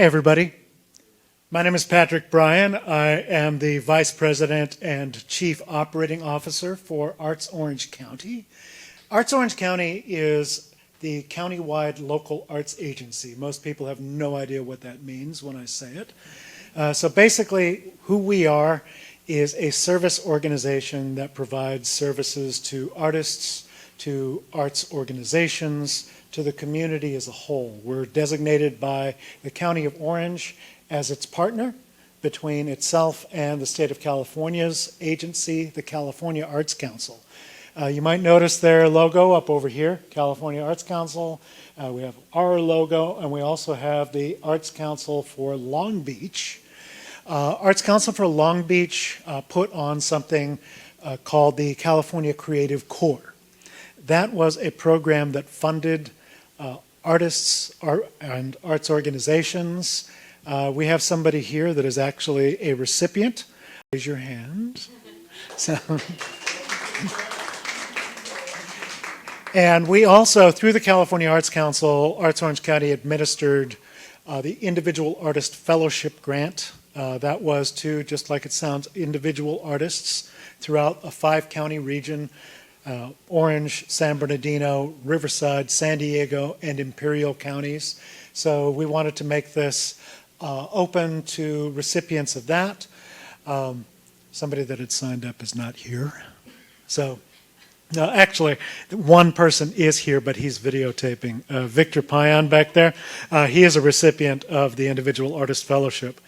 everybody. My name is Patrick Bryan. I am the Vice President and Chief Operating Officer for Arts Orange County. Arts Orange County is the county-wide local arts agency. Most people have no idea what that means when I say it. So basically, who we are is a service organization that provides services to artists, to arts organizations, to the community as a whole. We're designated by the County of Orange as its partner between itself and the state of California's agency, the California Arts Council. You might notice their logo up over here, California Arts Council. We have our logo, and we also have the Arts Council for Long Beach. Arts Council for Long Beach put on something called the California Creative Corps. That was a program that funded artists and arts organizations. We have somebody here that is actually a recipient. Raise your hand. So, and we also, through the California Arts Council, Arts Orange County administered the Individual Artist Fellowship Grant. That was to, just like it sounds, individual artists throughout a 5-county region. Orange, San Bernardino, Riverside, San Diego, and Imperial counties. So we wanted to make this open to recipients of that. Somebody that had signed up is not here. So actually, one person is here, but he's videotaping. Victor Payan back there, he is a recipient of the Individual Artist Fellowship.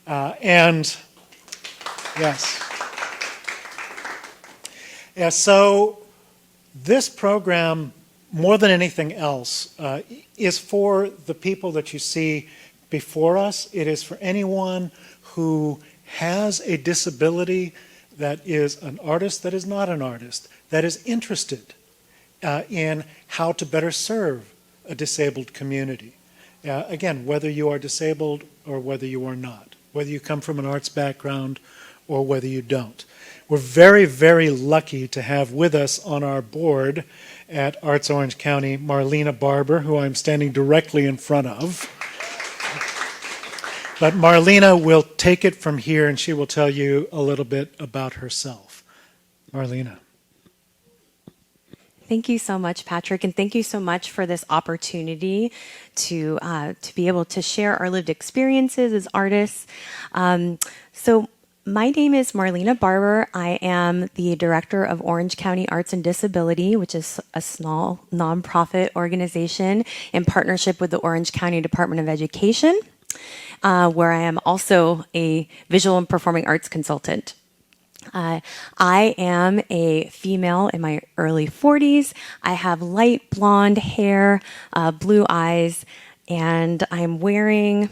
And yes. Yeah, so this program, more than anything else, is for the people that you see before us. It is for anyone who has a disability, that is an artist, that is not an artist, that is interested in how to better serve a disabled community. Again, whether you are disabled or whether you are not, whether you come from an arts background or whether you don't. We're very, very lucky to have with us on our board at Arts Orange County, Marleena Barber, who I'm standing directly in front of. But Marleena will take it from here and she will tell you a little bit about herself. Marleena. Thank you so much, Patrick, and thank you so much for this opportunity to be able to share our lived experiences as artists. So my name is Marleena Barber. I am the director of Orange County Arts and Disability, which is a small nonprofit organization in partnership with the Orange County Department of Education, where I am also a visual and performing arts consultant. I am a female in my early 40s. I have light blonde hair, blue eyes, and I'm wearing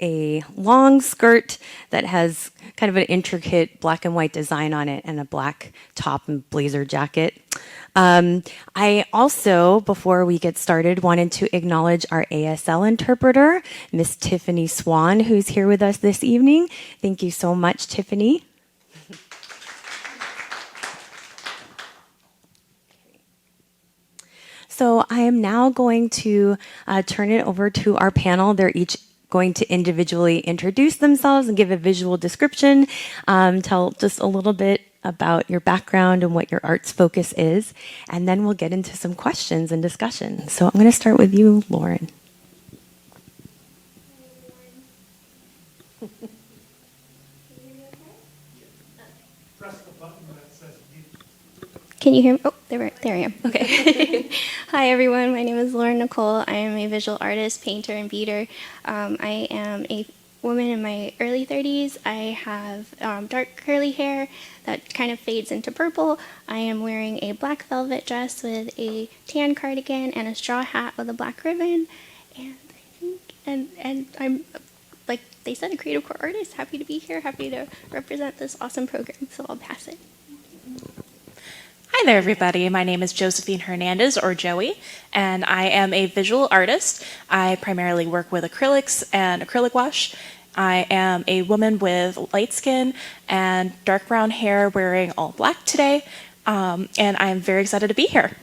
a long skirt that has kind of an intricate black and white design on it and a black top and blazer jacket. I also, before we get started, wanted to acknowledge our ASL interpreter, Miss Tiffany Swan, who's here with us this evening. Thank you so much, Tiffany. So I am now going to turn it over to our panel. They're each going to individually introduce themselves and give a visual description, tell just a little bit about your background and what your arts focus is, and then we'll get into some questions and discussion. So I'm going to start with you, Lauren. Can you hear me? Oh, there I am. Okay. Hi, everyone. My name is Lauren Nicole. I am a visual artist, painter, and beater. I am a woman in my early 30s. I have dark curly hair that kind of fades into purple. I am wearing a black velvet dress with a tan cardigan and a straw hat with a black ribbon. And I think, and I'm, like they said, a creative core artist. Happy to be here. Happy to represent this awesome program. So I'll pass it. Hi there, everybody. My name is Josephine Hernandez, or Joey, and I am a visual artist. I primarily work with acrylics and acrylic wash. I am a woman with light skin and dark brown hair wearing all black today, and I am very excited to be here.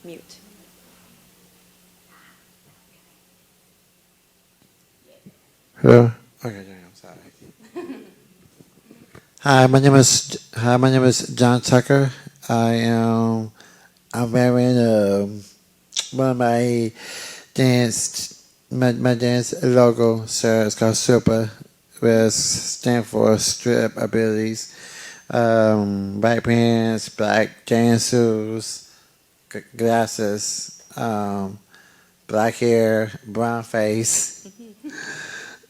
Mute. Hello. Okay, I'm sorry. My name is John Tucker. I'm wearing one of my dance logo shirt. It's called Super, which stands for Strip Abilities. Black pants, black dance shoes, glasses, black hair, brown face.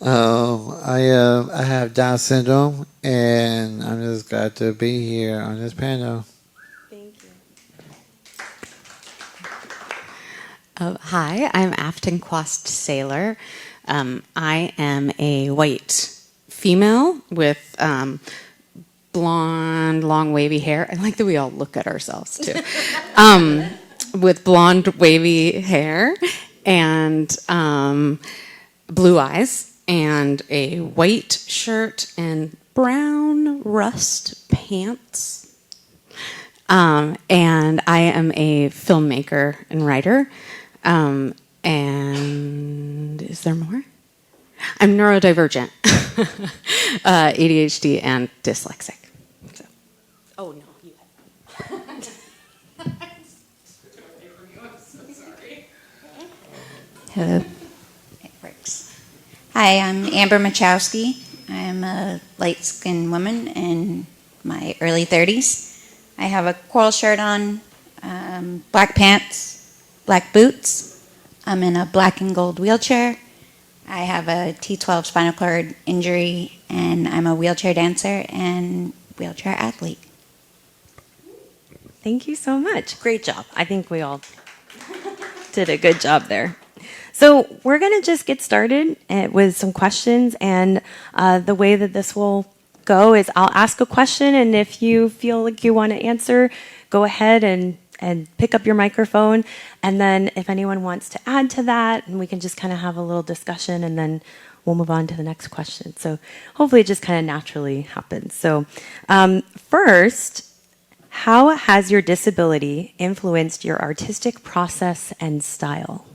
I have Down syndrome, and I'm just glad to be here on this panel. Thank you. Hi, I'm Afton Quast Saylor. I am a white female with blonde, long, wavy hair. I like that we all look at ourselves, too. With blonde, wavy hair and blue eyes and a white shirt and brown rust pants. And I am a filmmaker and writer. And is there more? I'm neurodivergent, ADHD, and dyslexic. So. Oh, no, you Hello. It works. Hi, I'm Amber Machowski. I'm a light-skinned woman in my early 30s. I have a coral shirt on, black pants, black boots. I'm in a black and gold wheelchair. I have a T12 spinal cord injury, and I'm a wheelchair dancer and wheelchair athlete. Thank you so much. Great job. I think we all did a good job there. So we're going to just get started with some questions, and the way that this will go is I'll ask a question, and if you feel like you want to answer, go ahead and pick up your microphone, and then if anyone wants to add to that, and we can just kind of have a little discussion, and then we'll move on to the next question. So hopefully it just kind of naturally happens. So first, how has your disability influenced your artistic process and style?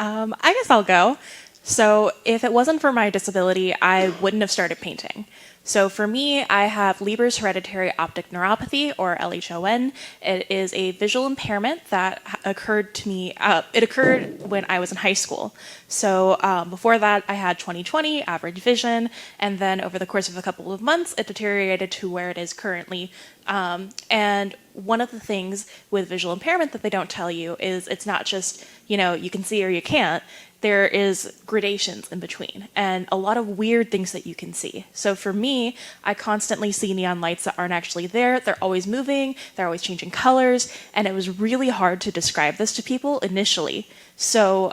I guess I'll go. So if it wasn't for my disability, I wouldn't have started painting. So for me, I have Leber's hereditary optic neuropathy, or LHON. It is a visual impairment that occurred to me. It occurred when I was in high school. So before that, I had 20/20 average vision, and then over the course of a couple of months, it deteriorated to where it is currently. And one of the things with visual impairment that they don't tell you is it's not just, you can see or you can't. There is gradations in between and a lot of weird things that you can see. So for me, I constantly see neon lights that aren't actually there. They're always moving, they're always changing colors, and it was really hard to describe this to people initially. So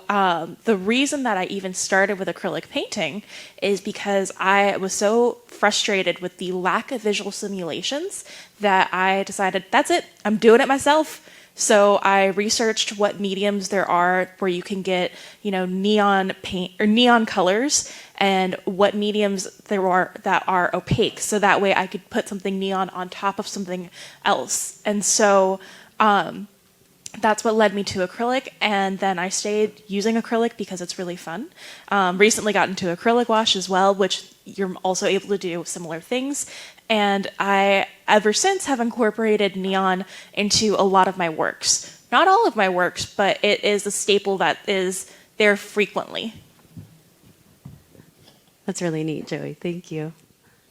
the reason that I even started with acrylic painting is because I was so frustrated with the lack of visual simulations that I decided, that's it, I'm doing it myself. So I researched what mediums there are where you can get, neon paint or neon colors, and what mediums there are that are opaque. So that way I could put something neon on top of something else. And so that's what led me to acrylic, and then I stayed using acrylic because it's really fun. Recently got into acrylic wash as well, which you're also able to do similar things. And I, ever since, have incorporated neon into a lot of my works. Not all of my works, but it is a staple that is there frequently. That's really neat, Joey. Thank you.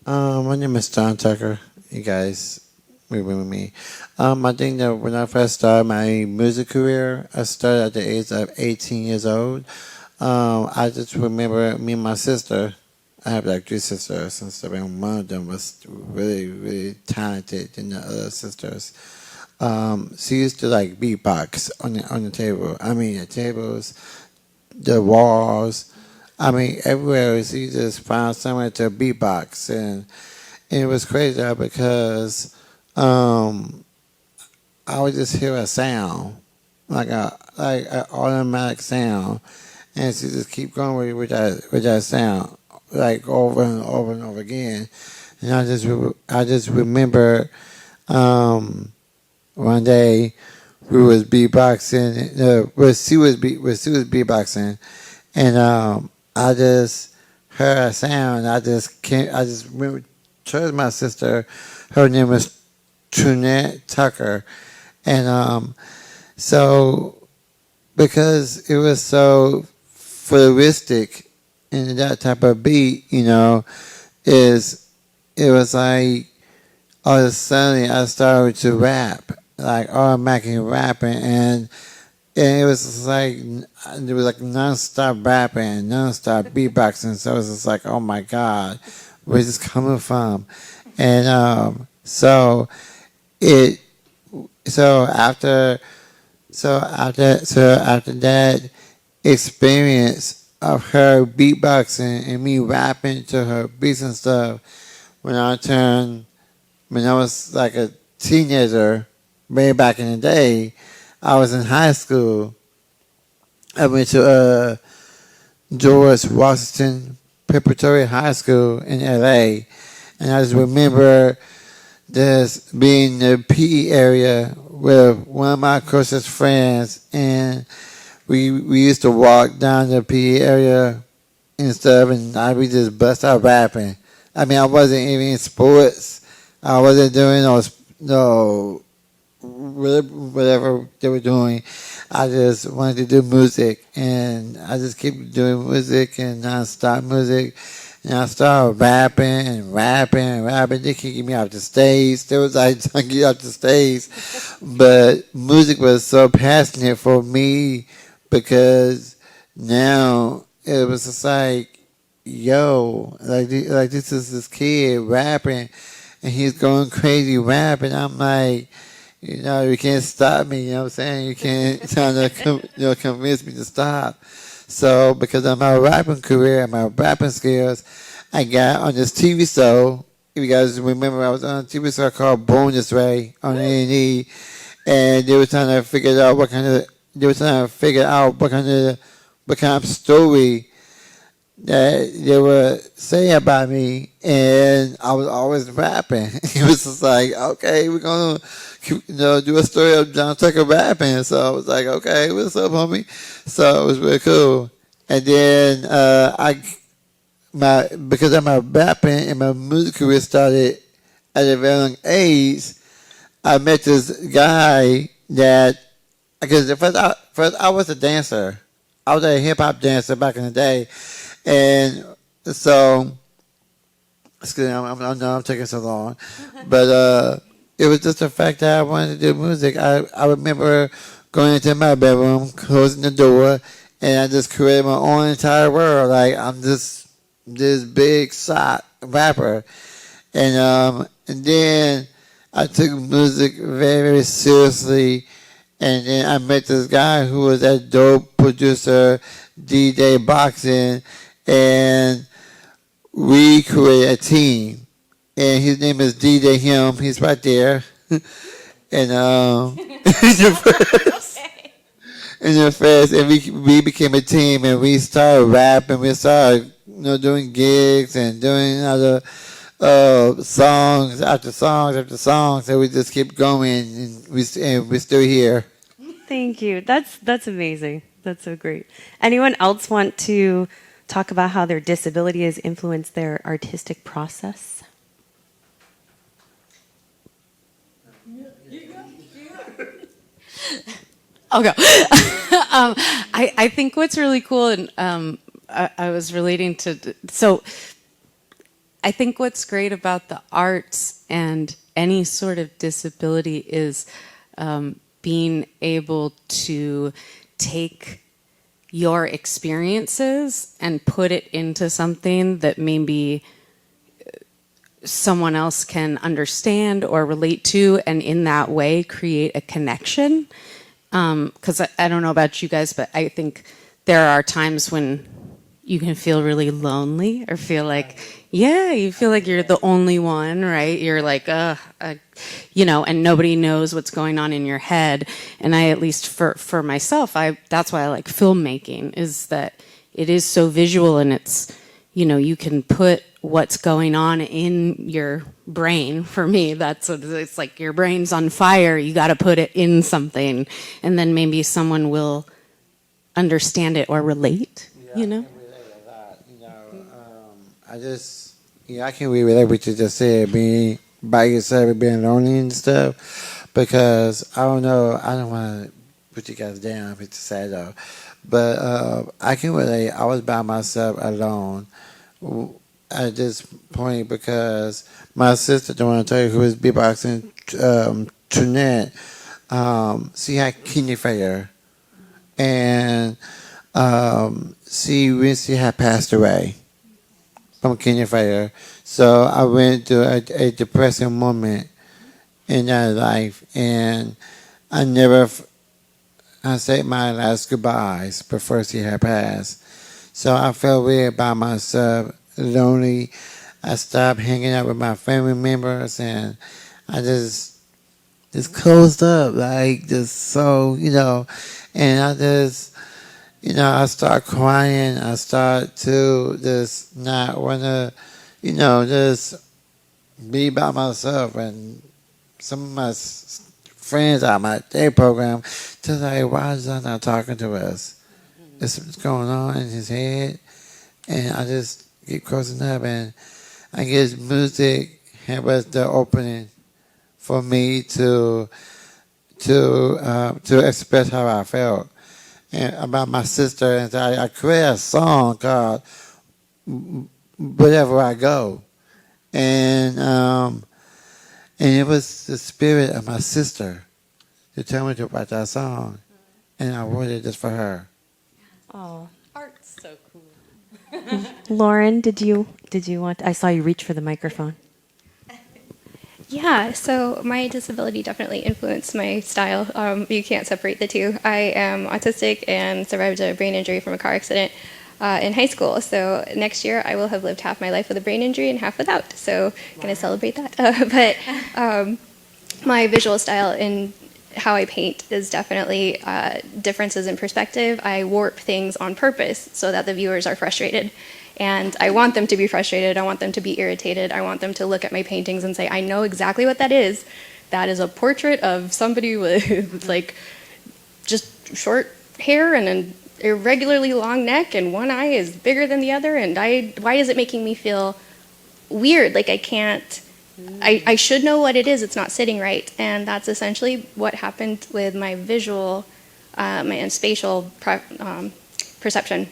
My name is John Tucker. You guys remember me. I think that when I first started my music career, I started at the age of 18 years old. I just remember me and my sister. I have like 3 sisters, and one of them was really, really talented than the other sisters. She used to like beatbox on the table. I mean, the tables, the walls. I mean, everywhere she just found somewhere to beatbox, and it was crazy because I would just hear a sound, like an automatic sound, and she just keep going with that sound, like over and over and over again. And I just remember one day we was beatboxing. She was beatboxing, and I just heard a sound. I just remember chose my sister. Her name was Trunette Tucker, and so because it was so futuristic and that type of beat, it was like all of a sudden I started to rap, like automatically rapping, and it was like nonstop rapping, nonstop beatboxing. So it was just like, oh my God, where's this coming from? And it so after after that experience of her beatboxing and me rapping to her beats and stuff, when I was like a teenager, way back in the day, I was in high school. I went to George Washington Preparatory High School in LA, and I just remember this being in the PE area with one of my closest friends, and we used to walk down the PE area and stuff, and we just bust out rapping. I mean, I wasn't even in sports. I wasn't doing no whatever they were doing. I just wanted to do music, and I just kept doing music and non-stop music. And I started rapping and rapping and rapping. They could get me off the stage. They was like trying to get off the stage. But music was so passionate for me because now it was just like, yo, like this is this kid rapping, and he's going crazy rapping. I'm like, you can't stop me. You know what I'm saying? You can't try to convince me to stop. So because of my rapping career and my rapping skills, I got on this TV show. If you guys remember, I was on a TV show called Born This Way on A&E, and they were trying to figure out what kind of story that they were saying about me, and I was always rapping. It was just like, okay, we're gonna do a story of John Tucker rapping. So I was like, okay, what's up, homie? So it was really cool. And then because of my rapping and my music career started at a very young age, I met this guy because first I was a dancer. I was a hip hop dancer back in the day. And so, excuse me, I know I'm taking so long, but it was just the fact that I wanted to do music. I remember going into my bedroom, closing the door, and I just created my own entire world. Like, I'm this big shot rapper, and then I took music very, very seriously. And then I met this guy who was a dope producer, DJ Boxing, and we created a team. And his name is DJ Him. He's right there. And in the fest, and we became a team, and we started rapping. We started doing gigs and doing other songs after songs after songs, and we just keep going, and we're still here. Thank you. That's amazing. That's so great. Anyone else want to talk about how their disability has influenced their artistic process? I'll go. I think what's really cool, and I was relating to, so I think what's great about the arts and any sort of disability is being able to take your experiences and put it into something that maybe someone else can understand or relate to, and in that way create a connection. Because I don't know about you guys, but I think there are times when you can feel really lonely or feel like, you feel like you're the only one, right? You're like, and nobody knows what's going on in your head. And I, at least for myself, that's why I like filmmaking, is that it is so visual, and it's, you can put what's going on in your brain. For me, that's what it's like. Your brain's on fire. You got to put it in something, and then maybe someone will understand it or relate. I can relate a lot. I just, I can relate what you just said, being by yourself and being lonely and stuff. Because I don't know, I don't want to put you guys down if it's sad though, but I can relate. I was by myself alone at this point because my sister, don't want to tell you, who is beatboxing, Trinette, she had kidney failure, and she had passed away from kidney failure. So I went through a depressing moment in that life, and I said my last goodbyes before she had passed. So I felt weird by myself, lonely. I stopped hanging out with my family members, and I just closed up, like, just so, and I just, I start crying. I start to just not want to, just be by myself. And some of my friends out my day program, they're like, why is he not talking to us? There's something going on in his head. And I just keep closing up, and I guess music was the opening for me to express how I felt and about my sister. And I created a song called "Wherever I Go," and it was the spirit of my sister to tell me to write that song, and I wrote it just for her. Oh, Art's so cool. Lauren, did you want? I saw you reach for the microphone. Yeah, so my disability definitely influenced my style. You can't separate the two. I am autistic and survived a brain injury from a car accident in high school. So next year I will have lived half my life with a brain injury and half without. So going to celebrate that. But my visual style and how I paint is definitely differences in perspective. I warp things on purpose so that the viewers are frustrated. And I want them to be frustrated. I want them to be irritated. I want them to look at my paintings and say, I know exactly what that is. That is a portrait of somebody with like just short hair and an irregularly long neck, and one eye is bigger than the other. And why is it making me feel weird? Like I can't, I should know what it is. It's not sitting right. And that's essentially what happened with my visual and spatial perception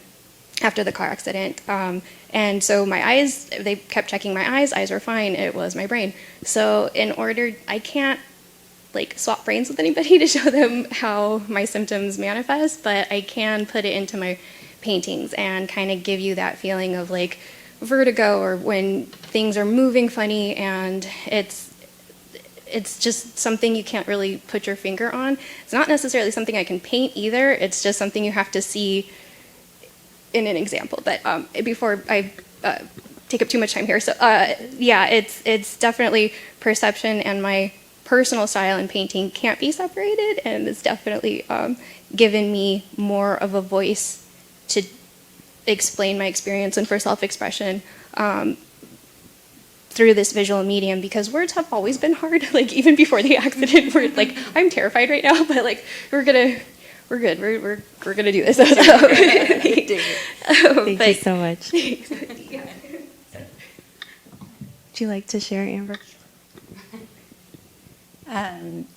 after the car accident. And so my eyes, they kept checking my eyes were fine, it was my brain. So I can't like swap brains with anybody to show them how my symptoms manifest, but I can put it into my paintings and kind of give you that feeling of like vertigo, or when things are moving funny, and it's just something you can't really put your finger on. It's not necessarily something I can paint either, it's just something you have to see in an example. But before I take up too much time here, so yeah, it's definitely perception, and my personal style in painting can't be separated, and it's definitely given me more of a voice to explain my experience and for self-expression through this visual medium, because words have always been hard. Like even before the accident, we're like, I'm terrified right now, but like we're good. We're gonna do this. Thank you so much. Would you like to share, Amber?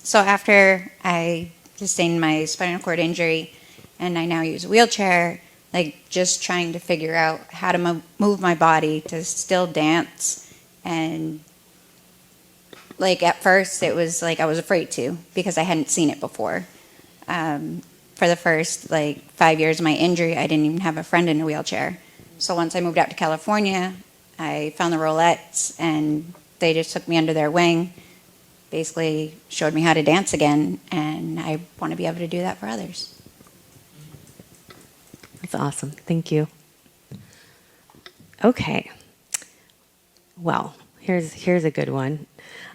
So after I sustained my spinal cord injury, and I now use a wheelchair, like just trying to figure out how to move my body to still dance. And like at first it was like I was afraid to, because I hadn't seen it before. For the first like 5 years of my injury, I didn't even have a friend in a wheelchair. So once I moved out to California, I found the Rollettes, and they just took me under their wing, basically showed me how to dance again, and I want to be able to do that for others. That's awesome. Thank you. Okay. Well, here's a good one.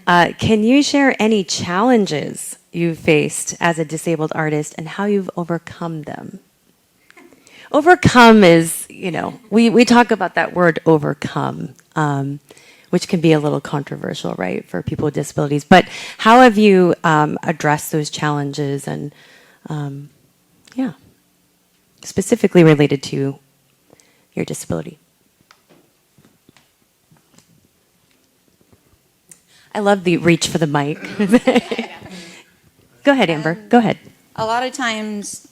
Can you share any challenges you've faced as a disabled artist and how you've overcome them? overcome is, we talk about that word overcome, which can be a little controversial, right, for people with disabilities. But how have you addressed those challenges and, yeah, specifically related to your disability? I love the reach for the mic. Go ahead, Amber. Go ahead. A lot of times,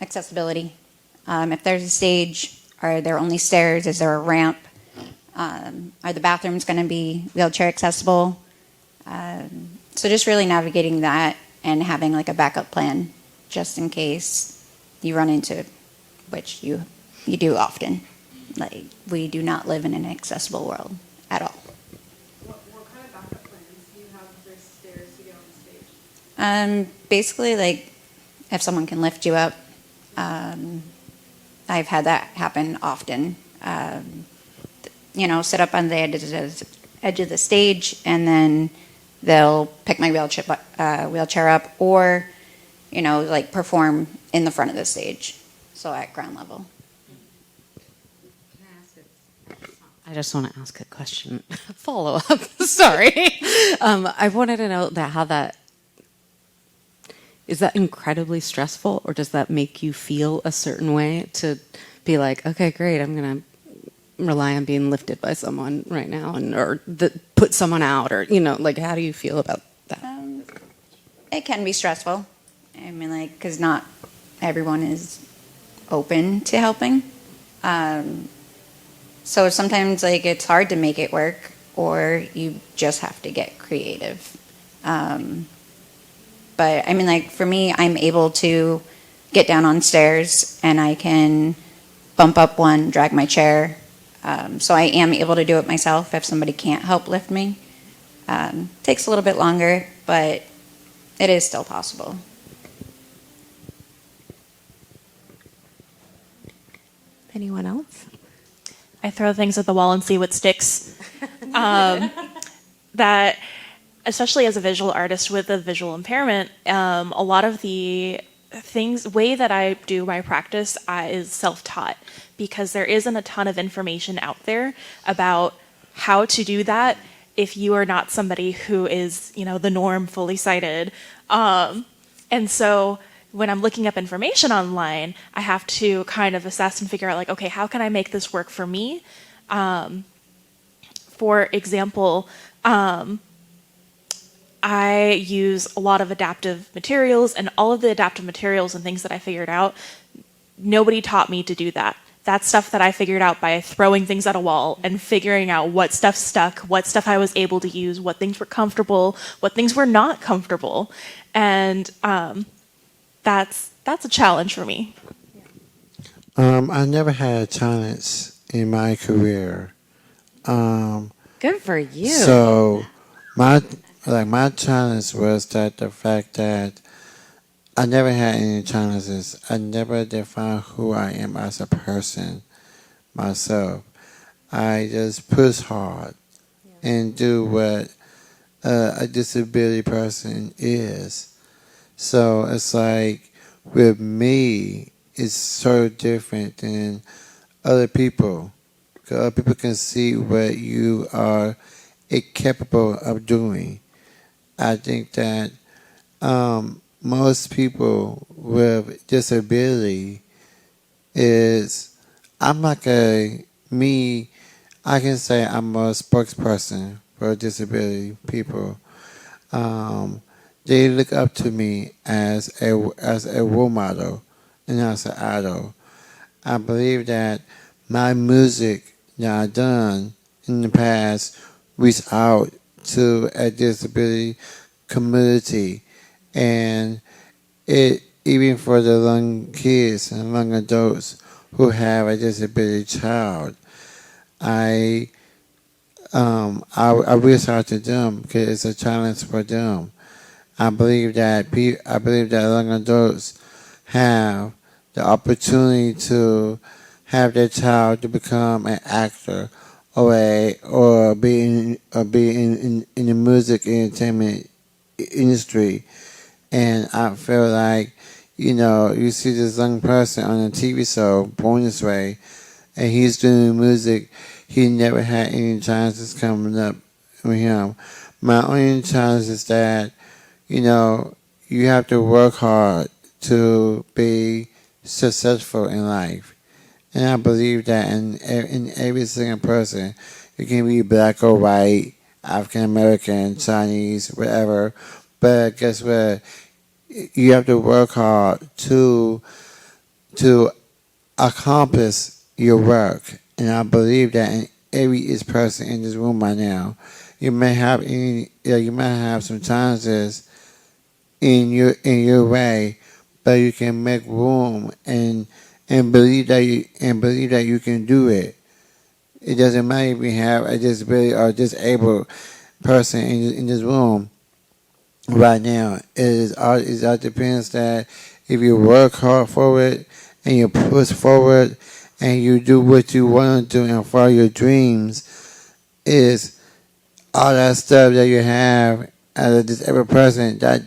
accessibility. If there's a stage, are there only stairs? Is there a ramp? Are the bathrooms going to be wheelchair accessible? So just really navigating that and having like a backup plan just in case you run into, which you do often. Like, we do not live in an accessible world at all. What kind of backup plans do you have if there's stairs to get on stage? Basically, like, if someone can lift you up, I've had that happen often. Sit up on the edge of the stage, and then they'll pick my wheelchair up, or, like, perform in the front of the stage, so at ground level. I just want to ask a question. Follow up. Sorry. I wanted to know is that incredibly stressful, or does that make you feel a certain way to be like, okay, great, I'm going to rely on being lifted by someone right now, or put someone out, or, like, how do you feel about that? It can be stressful. I mean, like, because not everyone is open to helping. So sometimes, like, it's hard to make it work, or you just have to get creative. But I mean, like, for me, I'm able to get down on stairs, and I can bump up one, drag my chair. So I am able to do it myself if somebody can't help lift me. Takes a little bit longer, but it is still possible. Anyone else? I throw things at the wall and see what sticks. That, especially as a visual artist with a visual impairment, a lot of the way that I do my practice is self-taught, because there isn't a ton of information out there about how to do that if you are not somebody who is, the norm, fully sighted. And so when I'm looking up information online, I have to kind of assess and figure out, like, okay, how can I make this work for me? For example, I use a lot of adaptive materials, and all of the adaptive materials and things that I figured out, nobody taught me to do that. That's stuff that I figured out by throwing things at a wall and figuring out what stuff stuck, what stuff I was able to use, what things were comfortable, what things were not comfortable. And that's a challenge for me. I never had a challenge in my career. Good for you. So my challenge was that the fact that I never had any challenges. I never defined who I am as a person myself. I just push hard and do what a disability person is. So it's like, with me, it's so different than other people. 'Cause other people can see what you are capable of doing. I think that most people with disability I can say I'm a spokesperson for disability people. They look up to me as a role model and as an idol. I believe that my music that I've done in the past reached out to a disability community, and it even for the young kids and young adults who have a disability child, I reach out to them because it's a challenge for them. I believe that young adults have the opportunity to have their child to become an actor or be in the music entertainment industry, and I feel like you see this young person on a TV show, Born This Way, and he's doing music. He never had any challenges coming up with him. My only challenge is that, you have to work hard to be successful in life. And I believe that in every single person, you can be black or white, African American, Chinese, whatever. But guess what? You have to work hard to accomplish your work. And I believe that in every each person in this room right now, you may have some challenges in your way, but you can make room and believe that you can do it. It doesn't matter if you have a disability or disabled person in this room right now. It all depends that if you work hard for it and you push forward and you do what you want to do and follow your dreams, is all that stuff that you have as a disabled person, that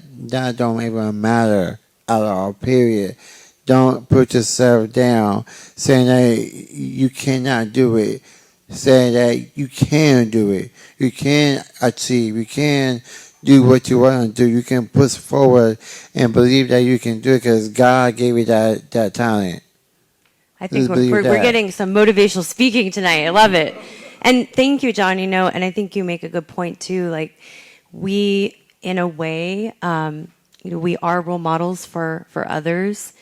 don't even matter at all, period. Don't put yourself down saying that you cannot do it. Saying that you can do it. You can achieve. You can do what you want to do. You can push forward and believe that you can do it because God gave you that talent. I think we're getting some motivational speaking tonight. I love it. And thank you, John. And I think you make a good point too. Like, we, in a way, we are role models for others.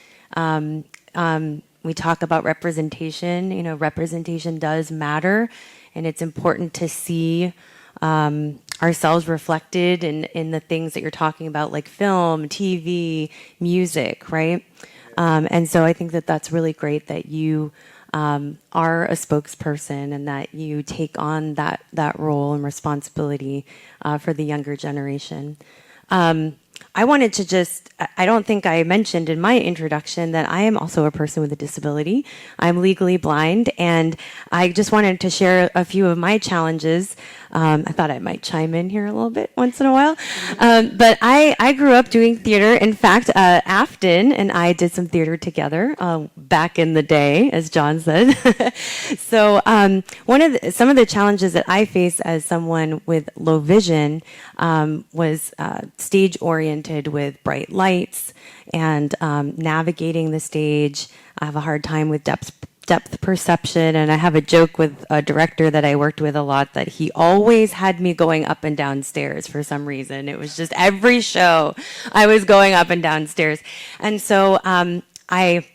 We talk about representation. Representation does matter, and it's important to see ourselves reflected in the things that you're talking about, like film, TV, music, right? And so I think that that's really great that you are a spokesperson and that you take on that role and responsibility for the younger generation. I wanted to I don't think I mentioned in my introduction that I am also a person with a disability. I'm legally blind, and I just wanted to share a few of my challenges. I thought I might chime in here a little bit once in a while. But I grew up doing theater. In fact, Afton and I did some theater together back in the day, as John said. So some of the challenges that I face as someone with low vision was stage-oriented with bright lights and navigating the stage. I have a hard time with depth perception, and I have a joke with a director that I worked with a lot that he always had me going up and down stairs for some reason. It was just every show I was going up and down stairs. And so I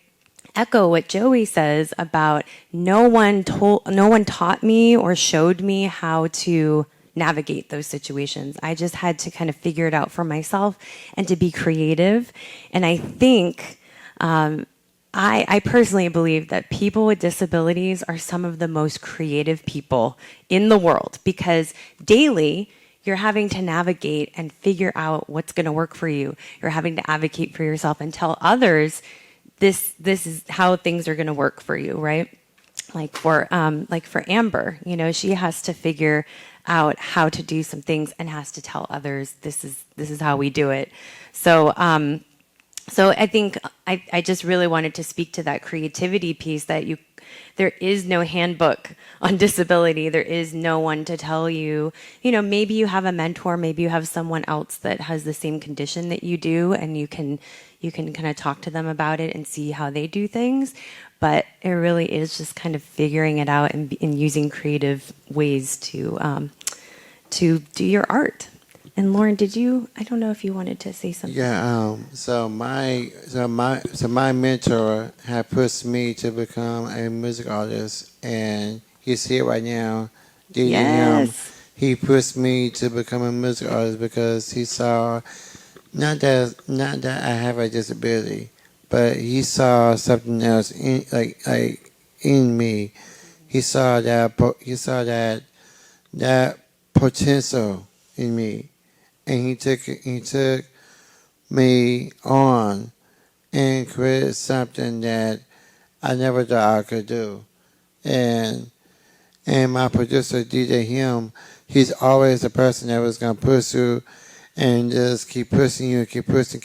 echo what Joey says about no one taught me or showed me how to navigate those situations. I just had to kind of figure it out for myself and to be creative. And I think I personally believe that people with disabilities are some of the most creative people in the world, because daily you're having to navigate and figure out what's going to work for you. You're having to advocate for yourself and tell others this is how things are going to work for you, right? Like for Amber, she has to figure out how to do some things and has to tell others this is how we do it. So I think I just really wanted to speak to that creativity piece, that there is no handbook on disability. There is no one to tell you, maybe you have a mentor, maybe you have someone else that has the same condition that you do, and you can kind of talk to them about it and see how they do things. But it really is just kind of figuring it out and using creative ways to do your art. And Lauren, I don't know if you wanted to say something. Yeah. So my mentor had pushed me to become a music artist, and he's here right now. Yes. He pushed me to become a music artist because he saw not that I have a disability, but he saw something else in me. He saw that potential in me. And he took me on and created something that I never thought I could do. And my producer, DJ Him, he's always the person that was going to push you and just keep pushing you, keep pushing.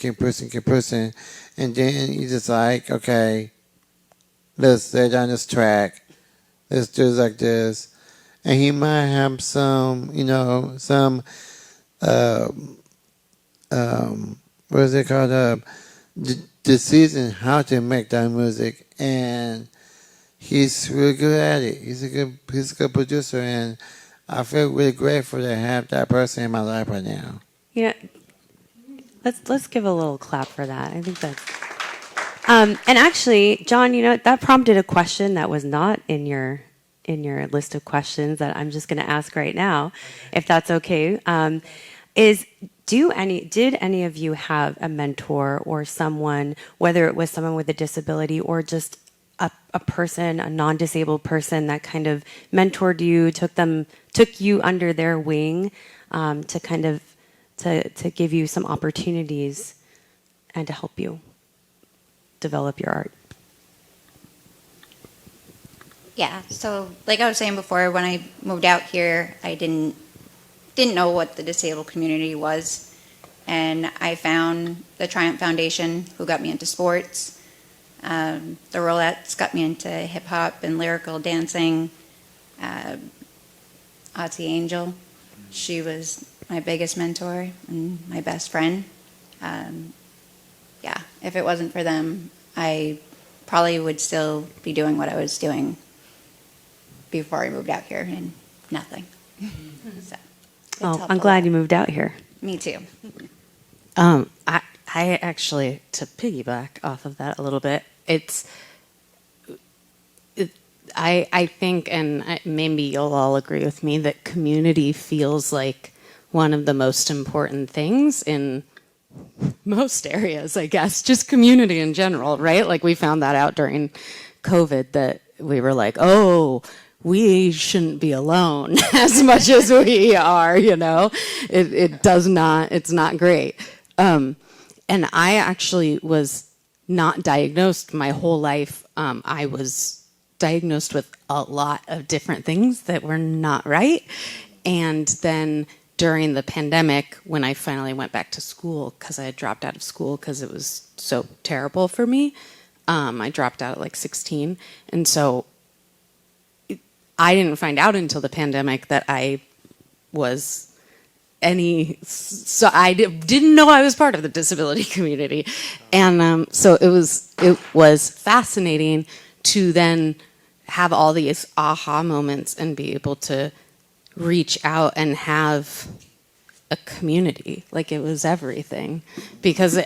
and then you just like, okay, let's stay down this track. Let's do it like this. And he might have some, some, what is it called? Decision how to make that music, and he's really good at it. He's a good producer, and I feel really grateful to have that person in my life right now. You know, let's give a little clap for that. I think that's. And actually, John, that prompted a question that was not in your list of questions that I'm just going to ask right now, if that's okay. Did any of you have a mentor or someone, whether it was someone with a disability or just a person, a non-disabled person that kind of mentored you, took you under their wing, to kind of to give you some opportunities and to help you develop your art? Yeah, so like I was saying before, when I moved out here, I didn't know what the disabled community was, and I found the Triumph Foundation, who got me into sports. The Rolettes got me into hip hop and lyrical dancing. Ozzy Angel, she was my biggest mentor and my best friend. Yeah, if it wasn't for them, I probably would still be doing what I was doing before I moved out here, and nothing. So, I'm glad you moved out here. Me too. I actually, to piggyback off of that a little bit, I think, and maybe you'll all agree with me, that community feels like one of the most important things in most areas, I guess, just community in general, right? Like we found that out during COVID, that we were like, oh, we shouldn't be alone as much as we are, it's not great. And I actually was not diagnosed my whole life. I was diagnosed with a lot of different things that were not right. And then during the pandemic, when I finally went back to school, because I had dropped out of school because it was so terrible for me, I dropped out at like 16. And so I didn't find out until the pandemic that I was so I didn't know I was part of the disability community. And so it was fascinating to then have all these aha moments and be able to reach out and have a community. Like it was everything, because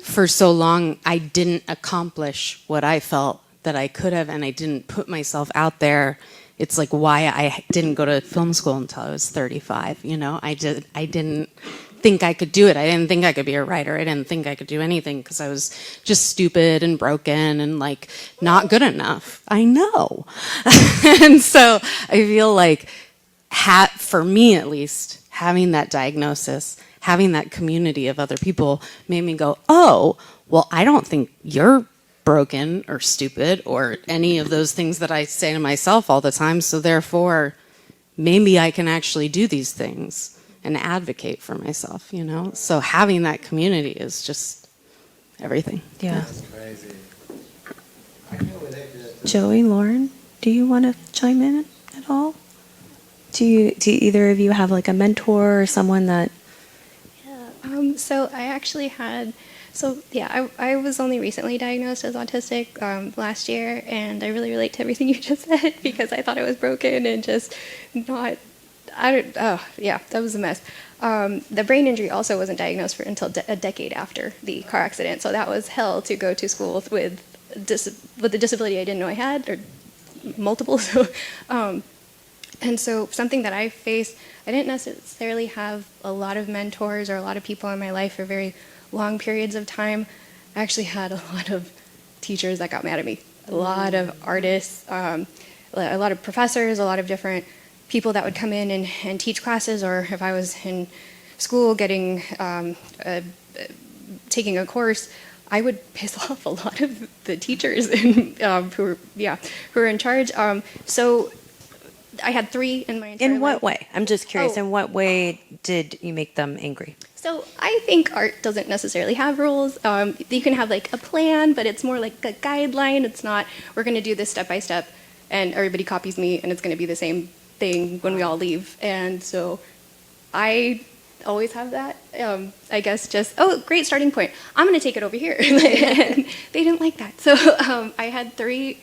for so long I didn't accomplish what I felt that I could have, and I didn't put myself out there. It's like why I didn't go to film school until I was 35. I didn't think I could do it. I didn't think I could be a writer. I didn't think I could do anything because I was just stupid and broken and like not good enough. I know. And so I feel like, for me at least, having that diagnosis, having that community of other people made me go, oh, well, I don't think you're broken or stupid or any of those things that I say to myself all the time. So therefore, maybe I can actually do these things and advocate for myself, So having that community is just everything. Yeah. That's crazy. Joey, Lauren, do you want to chime in at all? Do either of you have like a mentor or someone that? Yeah. So I actually had. So yeah, I was only recently diagnosed as autistic last year, and I really relate to everything you just said because I thought I was broken and just not. Yeah, that was a mess. The brain injury also wasn't diagnosed until a decade after the car accident, so that was hell to go to school with the disability I didn't know I had, or multiple. So, and so something that I faced, I didn't necessarily have a lot of mentors or a lot of people in my life for very long periods of time. I actually had a lot of teachers that got mad at me, a lot of artists, a lot of professors, a lot of different people that would come in and teach classes, or if I was in school taking a course, I would piss off a lot of the teachers who were in charge. So I had 3 in my entire In what life. way? I'm just curious. Oh. In what way did you make them angry? So I think art doesn't necessarily have rules. You can have like a plan, but it's more like a guideline. It's not, we're going to do this step by step, and everybody copies me, and it's going to be the same thing when we all leave. And so I always have that. I guess just, oh, great starting point. I'm going to take it over here. And they didn't like that. So I had 3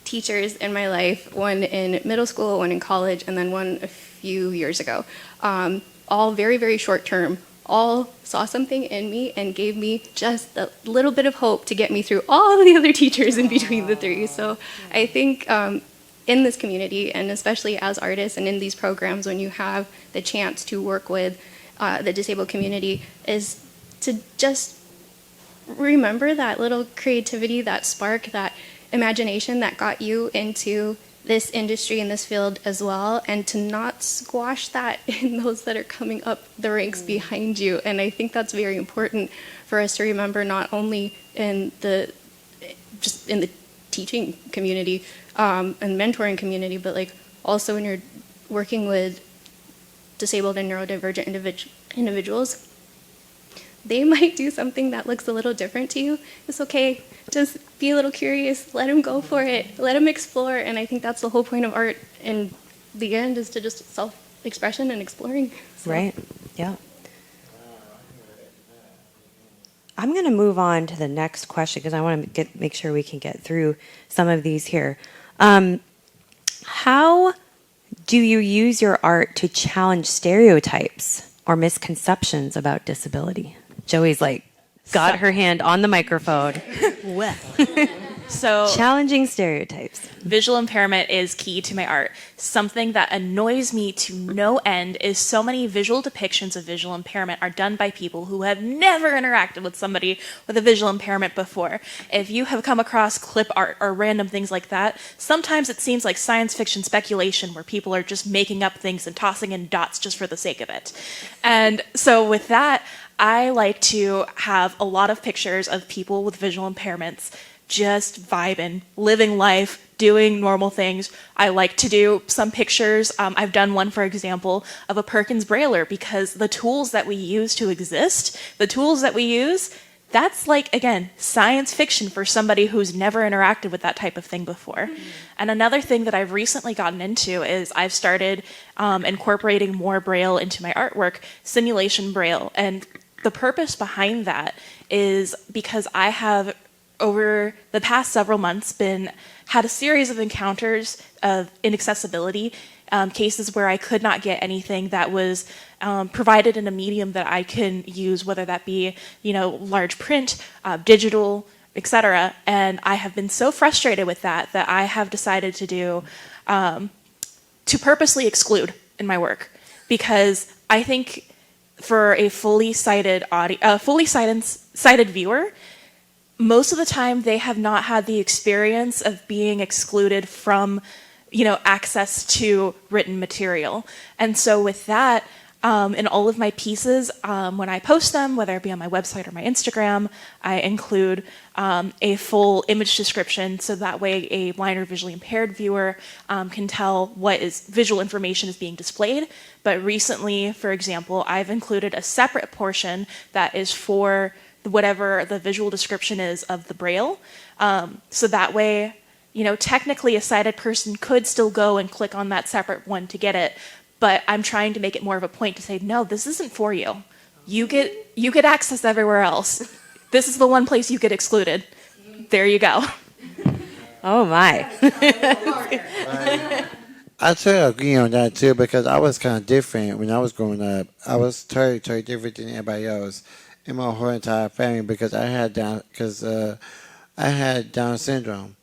teachers in my life, one in middle school, one in college, and then one a few years ago. All very, very short term. All saw something in me and gave me just a little bit of hope to get me through all the other teachers in between the 3. So I think in this community, and especially as artists and in these programs, when you have the chance to work with the disabled community, is to just remember that little creativity, that spark, that imagination that got you into this industry and this field as well, and to not squash that in those that are coming up the ranks behind you. And I think that's very important for us to remember, not only in the teaching community and mentoring community, but like also when you're working with disabled and neurodivergent individuals. They might do something that looks a little different to you. It's okay. Just be a little curious. Let them go for it. Let them explore. And I think that's the whole point of art in the end, is to just self-expression and exploring. So. Right. Yeah. I'm going to move on to the next question because I want to make sure we can get through some of these here. How do you use your art to challenge stereotypes or misconceptions about disability? Joey's like, got her hand on the microphone. Well. So Challenging stereotypes. visual impairment is key to my art. Something that annoys me to no end is so many visual depictions of visual impairment are done by people who have never interacted with somebody with a visual impairment before. If you have come across clip art or random things like that, sometimes it seems like science fiction speculation where people are just making up things and tossing in dots just for the sake of it. And so with that, I like to have a lot of pictures of people with visual impairments just vibing, living life, doing normal things. I like to do some pictures. I've done one, for example, of a Perkins Brailler, because the tools that we use to exist, the tools that we use, that's like, again, science fiction for somebody who's never interacted with that type of thing before. Mm-hmm. And another thing that I've recently gotten into is I've started incorporating more Braille into my artwork, simulation Braille. And the purpose behind that is because I have, over the past several months, had a series of encounters of inaccessibility, cases where I could not get anything that was provided in a medium that I can use, whether that be, large print, digital, etc. And I have been so frustrated with that I have decided to purposely exclude in my work, because I think for a fully sighted viewer, most of the time they have not had the experience of being excluded from, access to written material. And so with that, in all of my pieces, when I post them, whether it be on my website or my Instagram, I include a full image description, so that way a blind or visually impaired viewer can tell what visual information is being displayed. But recently, for example, I've included a separate portion that is for whatever the visual description is of the Braille. So that way, technically a sighted person could still go and click on that separate one to get it. But I'm trying to make it more of a point to say, no, this isn't for you. You get access everywhere else. This is the one place you get excluded. There you go. Oh my. I totally agree on that too, because I was kind of different when I was growing up. I was totally different than everybody else in my whole entire family, because I had Down syndrome.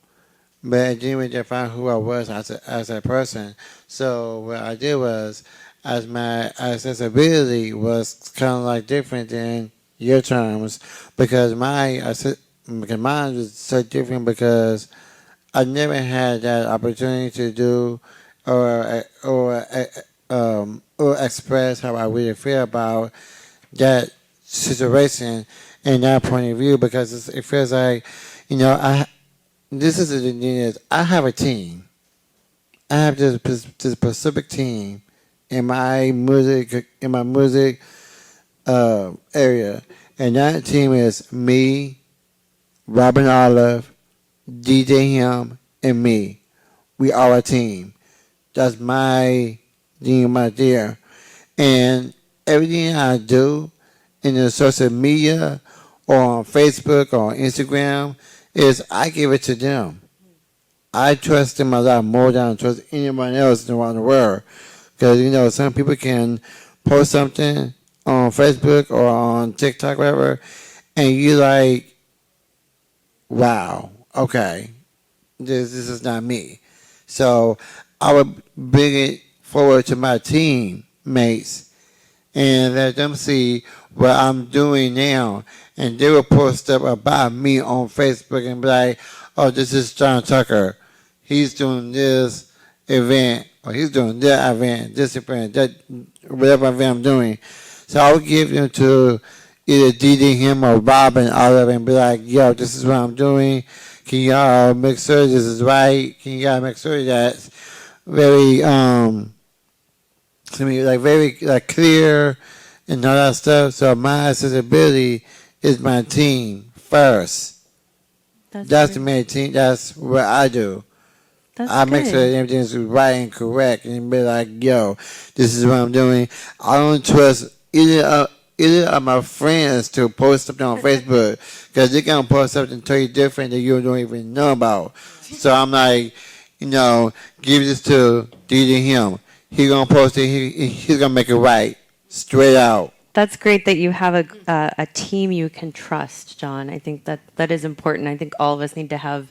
But I didn't really find who I was as a person. So what I did was, as my accessibility was kind of like different than your terms, because mine was so different, because I never had that opportunity to do or express how I really feel about that situation in that point of view, because it feels like, this is the thing is, I have a team. I have this specific team in my music area, and that team is me, Robin Olive, DJ Him, and me. We are a team. That's my team right there. And everything I do in the social media or on Facebook or on Instagram is I give it to them. I trust them a lot more than I trust anyone else around the world. Because, some people can post something on Facebook or on TikTok, whatever, and you like, wow, okay, this is not me. So I would bring it forward to my teammates and let them see what I'm doing now. And they will post up about me on Facebook and be like, oh, this is John Tucker. He's doing this event, or he's doing that event, this event, that, whatever event I'm doing. So I would give them to either DD him or Bob and Olive and be like, yo, this is what I'm doing. Can y'all make sure this is right? Can y'all make sure that's very, very clear and all that stuff? So my accessibility is my team first. That's the main team. That's what I do. I make sure that everything's right and correct, and be like, yo, this is what I'm doing. I don't trust either of my friends to post something on Facebook, because they're going to post something totally different that you don't even know about. So I'm like, give this to DJ him. He's going to post it. He's going to make it right, straight out. That's great that you have a team you can trust, John. I think that is important. I think all of us need to have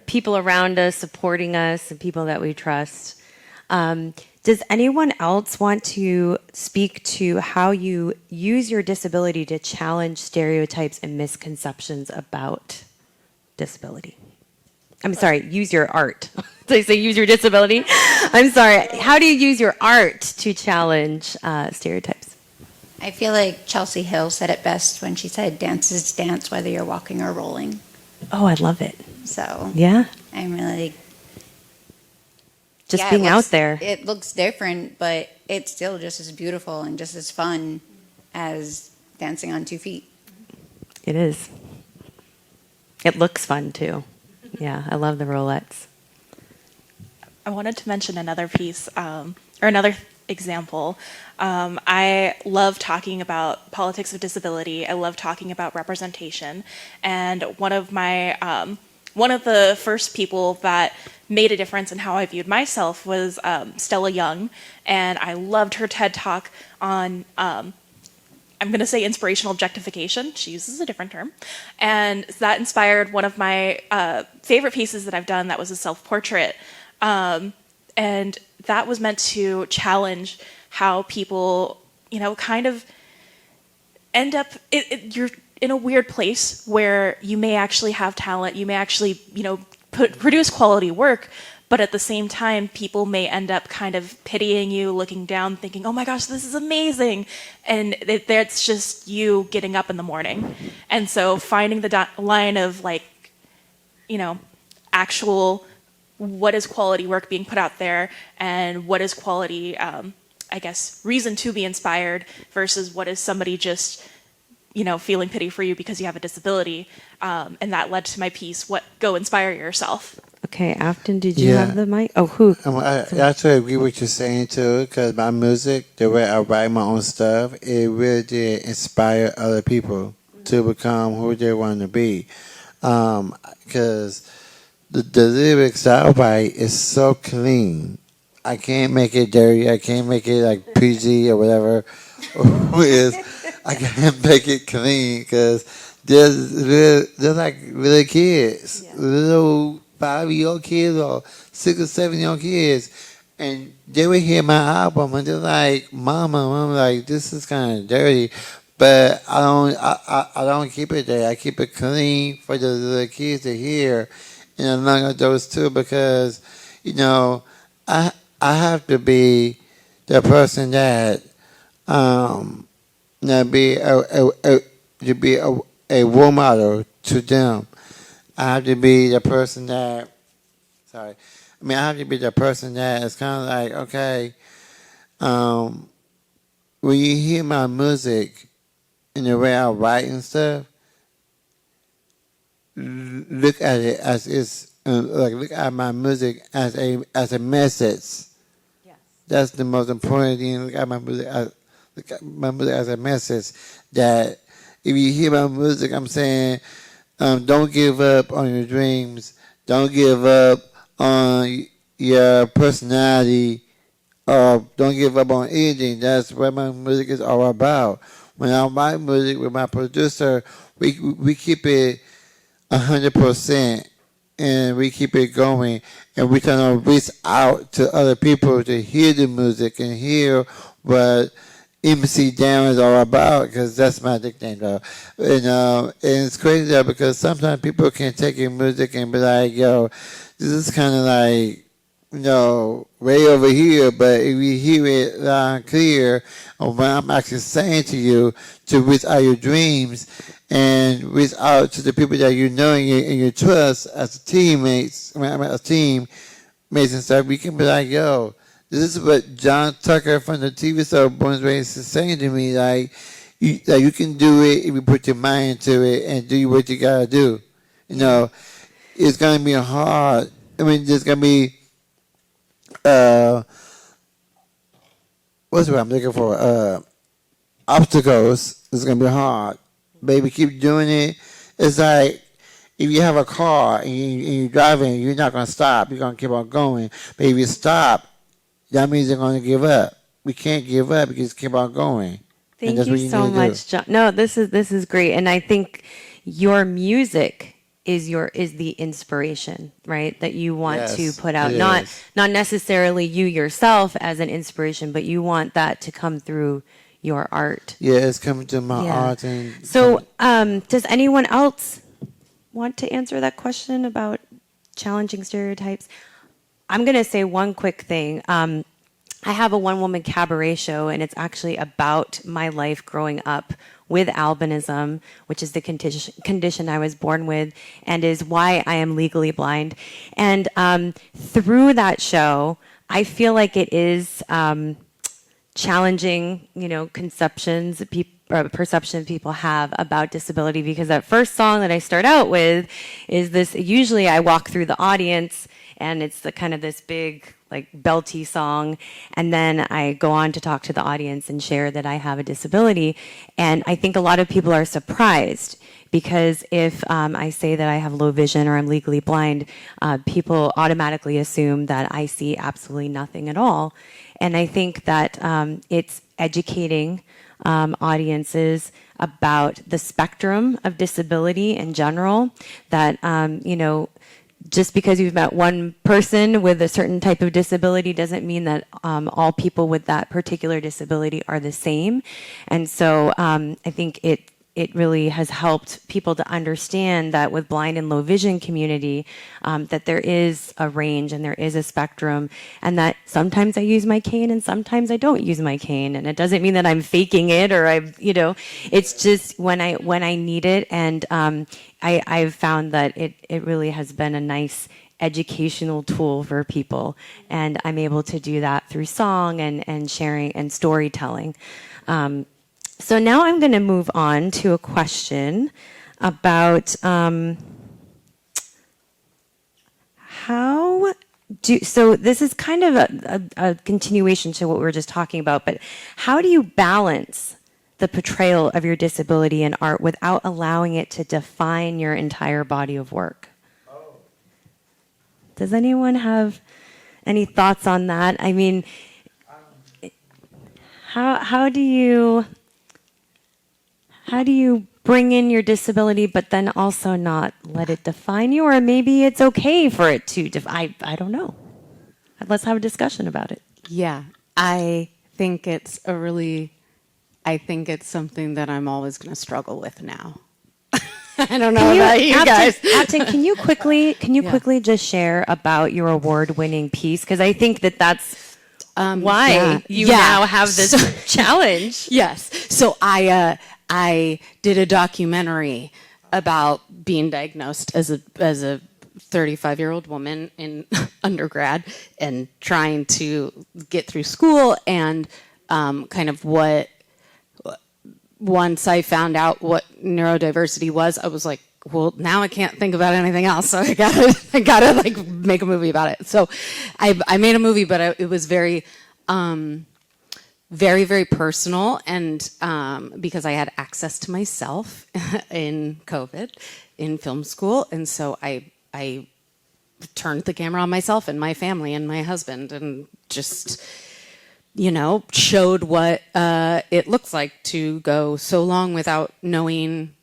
people around us supporting us and people that we trust. Does anyone else want to speak to how you use your disability to challenge stereotypes and misconceptions about disability? I'm sorry, use your art. Did I say use your disability? I'm sorry. How do you use your art to challenge stereotypes? I feel like Chelsea Hill said it best when she said, dance is dance, whether you're walking or rolling. Oh, I love it. So yeah, I'm really just being out there. It looks different, but it's still just as beautiful and just as fun as dancing on 2 feet. It is. It looks fun too. Yeah, I love the rolettes. I wanted to mention another piece, or another example. I love talking about politics of disability. I love talking about representation. And one of the first people that made a difference in how I viewed myself was Stella Young. And I loved her TED Talk on, I'm going to say inspirational objectification. She uses a different term. And that inspired one of my favorite pieces that I've done that was a self-portrait. And that was meant to challenge how people, kind of end up, you're in a weird place where you may actually have talent, you may actually, produce quality work, but at the same time, people may end up kind of pitying you, looking down, thinking, oh my gosh, this is amazing. And that's just you getting up in the morning. And so finding the line of actual, what is quality work being put out there, and what is quality, reason to be inspired versus what is somebody just, feeling pity for you because you have a disability. And that led to my piece, Go Inspire Yourself. Okay, Afton, did you have the mic? Oh, who? I actually agree with what you're saying too, because my music, the way I write my own stuff, it really did inspire other people to become who they want to be. Because the lyrics that I write is so clean. I can't make it dirty. I can't make it like PG or whatever. I can't make it clean because they're like little kids, little 5-year-old kids or 6 or 7-year-old kids, and they would hear my album and they're like, "Mama," I'm like, "This is kind of dirty," but I don't keep it there. I keep it clean for the little kids to hear, and along with those two, because I have to be the person that to be a role model to them. I have to be the person that I mean, I have to be the person that is kind of like, okay, when you hear my music and the way I write and stuff, look at it as it's like look at my music as a message. Yes. That's the most important thing. Look at my music as a message. That if you hear my music, I'm saying, don't give up on your dreams. Don't give up on your personality. Don't give up on anything. That's what my music is all about. When I write music with my producer, we keep it 100%, and we keep it going, and we try to reach out to other people to hear the music and hear what MC Down is all about, because that's my nickname though. And it's crazy though, because sometimes people can take your music and be like, yo, this is kind of like, way over here, but if you hear it loud and clear of what I'm actually saying to you, to reach out your dreams and reach out to the people that you know and you trust as teammates, as teammates and stuff, we can be like, yo, this is what John Tucker from the TV show Born and Raised is saying to me, like you can do it if you put your mind to it and do what you gotta do. It's gonna be hard. I mean, there's gonna be what's the word I'm looking for? Obstacles. It's gonna be hard. Baby, keep doing it. It's like if you have a car and you're driving, you're not gonna stop. You're gonna keep on going. But if you stop, that means you're gonna give up. We can't give up because keep on going. Thank you so much, John. No, this is great, and I think your music is the inspiration, right? That you want to put out, not necessarily you yourself as an inspiration, but you want that to come through your art. Yeah, it's coming through my art. And so, does anyone else want to answer that question about challenging stereotypes? I'm going to say one quick thing. I have a one-woman cabaret show, and it's actually about my life growing up with albinism, which is the condition I was born with, and is why I am legally blind. And through that show, I feel like it is challenging, conceptions, perception people have about disability, because that first song that I start out with is this. Usually, I walk through the audience, and it's the kind of this big, like, belty song, and then I go on to talk to the audience and share that I have a disability. And I think a lot of people are surprised, because if I say that I have low vision or I'm legally blind, people automatically assume that I see absolutely nothing at all. And I think that it's educating audiences about the spectrum of disability in general, that, just because you've met one person with a certain type of disability doesn't mean that all people with that particular disability are the same. And so I think it really has helped people to understand that with blind and low vision community, that there is a range and there is a spectrum, and that sometimes I use my cane and sometimes I don't use my cane. And it doesn't mean that I'm faking it, or it's just when I need it. And I've found that it really has been a nice educational tool for people, and I'm able to do that through song and sharing and storytelling. So now I'm going to move on to a question about so this is kind of a continuation to what we were just talking about, but how do you balance the portrayal of your disability in art without allowing it to define your entire body of work? Does anyone have any thoughts on that? I mean, how do you bring in your disability but then also not let it define you? Or maybe it's okay for it to I don't know. Let's have a discussion about it. Yeah, I think it's something that I'm always going to struggle with now. I don't know about you guys. Upton, can you quickly just share about your award-winning piece? Because I think that's why you now have this challenge. Yes. So I did a documentary about being diagnosed as a 35-year-old woman in undergrad and trying to get through school, and kind of what, once I found out what neurodiversity was, I was like, well, now I can't think about anything else, so I gotta like make a movie about it. So I made a movie, but it was very, very, very personal, and because I had access to myself in COVID, in film school, and so I turned the camera on myself and my family and my husband, and just, showed what it looks like to go so long without knowing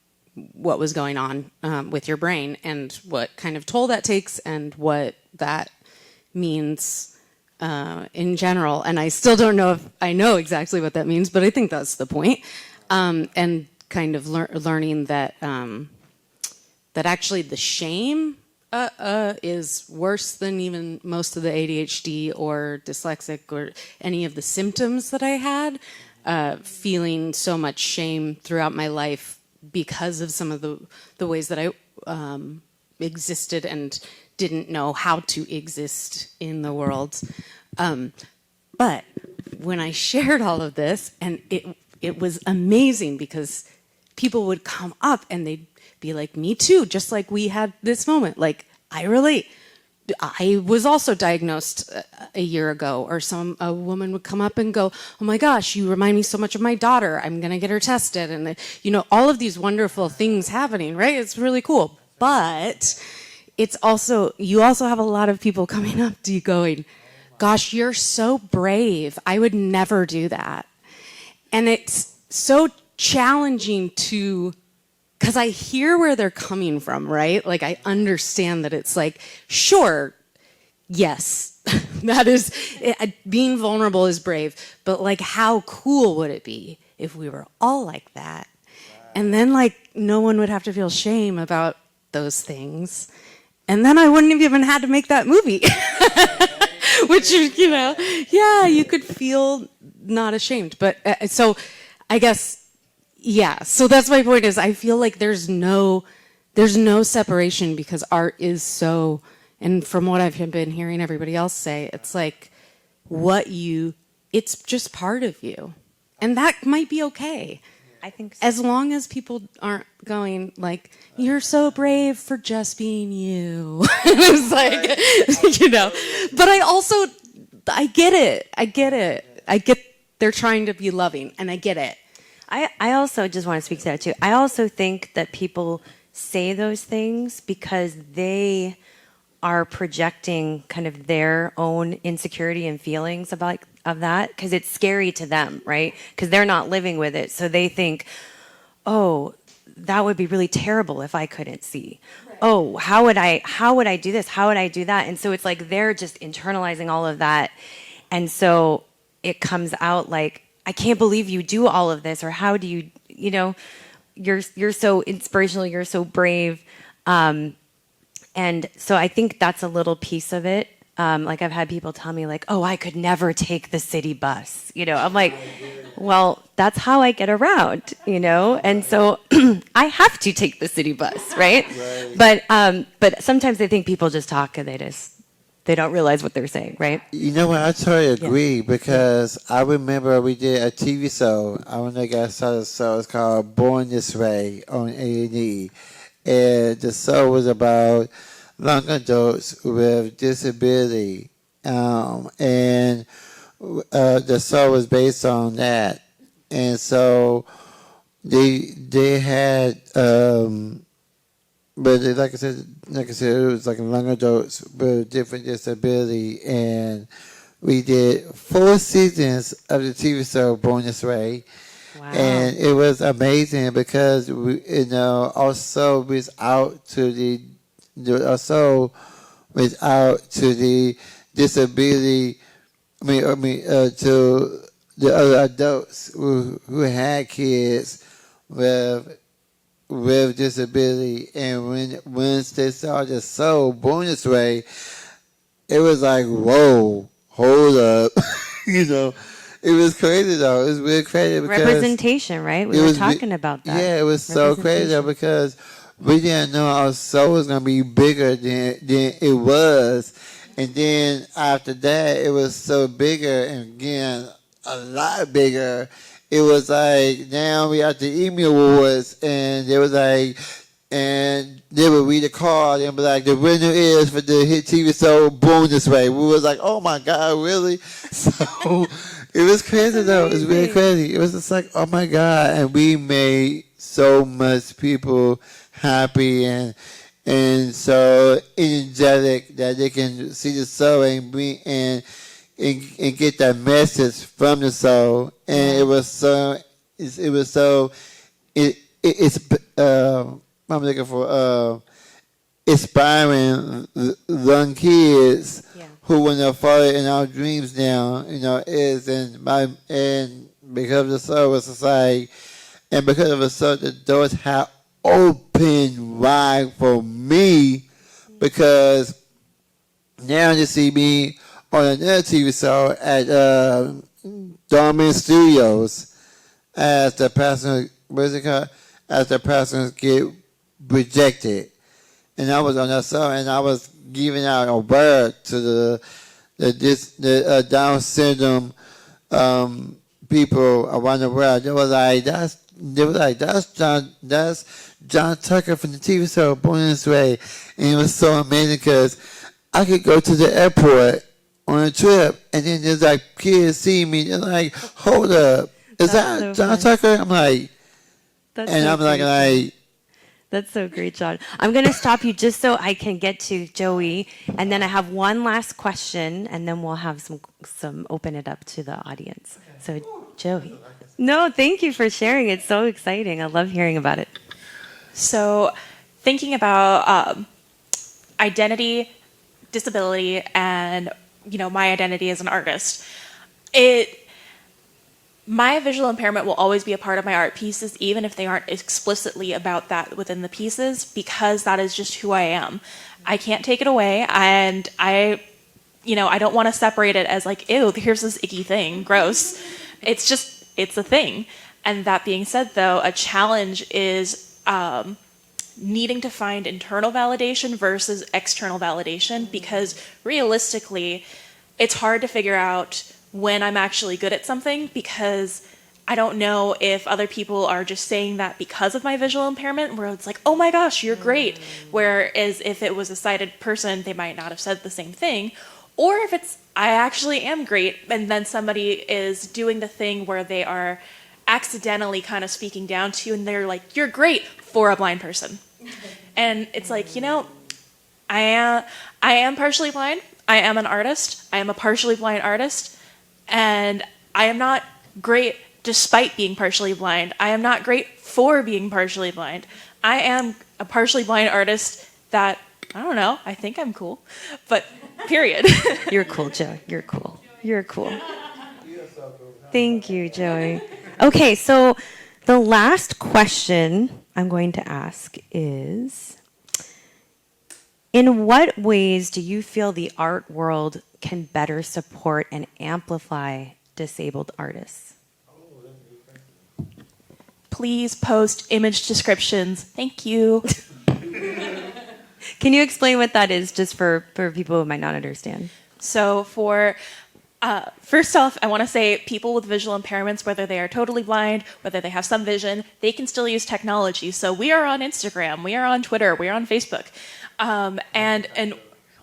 what was going on with your brain, and what kind of toll that takes, and what that means in general. And I still don't know if I know exactly what that means, but I think that's the point. And kind of learning that that actually the shame is worse than even most of the ADHD or dyslexic or any of the symptoms that I had. Feeling so much shame throughout my life because of some of the ways that I existed and didn't know how to exist in the world. But when I shared all of this, and it was amazing, because people would come up and they'd be like, me too, just like we had this moment. Like, I relate. I was also diagnosed a year ago, or a woman would come up and go, oh my gosh, you remind me so much of my daughter. I'm going to get her tested. And, all of these wonderful things happening, right? It's really cool. But you also have a lot of people coming up to you going, gosh, you're so brave. I would never do that. And it's so challenging because I hear where they're coming from, right? Like, I understand that it's like, sure, yes, that is, being vulnerable is brave, but like, how cool would it be if we were all like that? And then, like, no one would have to feel shame about those things. And then I wouldn't have even had to make that movie. Which, you could feel not ashamed. But so I guess, yeah. So that's my point, is I feel like there's no separation, because art is so, and from what I've been hearing everybody else say, it's like it's just part of you. And that might be okay. I think so. As long as people aren't going like, you're so brave for just being you. It's like, but I get it. I get they're trying to be loving, and I get it. I also just want to speak to that too. I also think that people say those things because they are projecting kind of their own insecurity and feelings of that, because it's scary to them, right? Because they're not living with it. So they think, oh, that would be really terrible if I couldn't see. Right. Oh, how would I do this? How would I do that? And so it's like they're just internalizing all of that. And so it comes out like, I can't believe you do all of this, or how do you, you're so inspirational, you're so brave. And so I think that's a little piece of it. Like, I've had people tell me like, oh, I could never take the city bus. I'm like, well, that's how I get around, And so I have to take the city bus, right? But sometimes I think people just talk and they don't realize what they're saying, right? You know what? I totally agree, because I remember we did a TV show. I don't know if you guys saw the show. It's called Born This Way on A&E. And the show was about young adults with disability. And the show was based on that. And so they had, but like I said, it was like young adults with different disability. And we did 4 seasons of the TV show Born This Way. Wow. And it was amazing, because also was out to the disability. To the other adults who had kids with disability. And once they saw the show Born This Way, it was like, whoa, hold up, It was crazy, though. It was really crazy because representation, right? We were talking about that. Yeah, it was so crazy, though, because we didn't know our show was gonna be bigger than it was. And then after that, it was so bigger and again a lot bigger. It was like now we at the Emmy Awards, and it was like, and they would read the card and be like, the winner is for the hit TV show Born This Way. We was like, oh my God, really? So it was crazy though. It was really crazy. It was just like, oh my God, and we made so much people happy and so energetic that they can see the show and be and get that message from the show. And it was so it's I'm looking for inspiring young kids who want to follow in our dreams now. You know, and because of the show, it's like, and because of the show, the doors have opened wide for me, because now you see me on another TV show at Dorman Studios as the passenger, what is it called? As the passengers get rejected. And I was on that show, and I was giving out a word to the Down syndrome people around the world. They was like, that's John Tucker from the TV show Born This Way. And it was so amazing because I could go to the airport on a trip, and then there's like kids see me, they're like, hold up, is that so John Tucker? I'm like, that's and so I'm like, that's so great, John. I'm going to stop you just so I can get to Joey, and then I have one last question, and then we'll have some open it up to the audience. So, Joey. No, thank you for sharing. It's so exciting. I love hearing about it. So, thinking about identity, disability, and my identity as an artist, my visual impairment will always be a part of my art pieces, even if they aren't explicitly about that within the pieces, because that is just who I am. I can't take it away, and I don't want to separate it as like, ew, here's this icky thing, gross. It's a thing. And that being said, though, a challenge is needing to find internal validation versus external validation, because realistically, it's hard to figure out when I'm actually good at something, because I don't know if other people are just saying that because of my visual impairment, where it's like, oh my gosh, you're great. Whereas if it was a sighted person, they might not have said the same thing. Or if it's, I actually am great, and then somebody is doing the thing where they are accidentally kind of speaking down to you, and they're like, you're great for a blind person. And it's like, I am partially blind. I am an artist. I am a partially blind artist. And I am not great despite being partially blind. I am not great for being partially blind. I am a partially blind artist that, I don't know, I think I'm cool. But period. You're cool, Joe. You're cool. You're cool. Thank you, Joey. Okay, so the last question I'm going to ask is, in what ways do you feel the art world can better support and amplify disabled artists? Please post image descriptions. Thank you. Can you explain what that is, just for people who might not understand? So first off, I want to say people with visual impairments, whether they are totally blind, whether they have some vision, they can still use technology. So we are on Instagram, we are on Twitter, we are on Facebook. And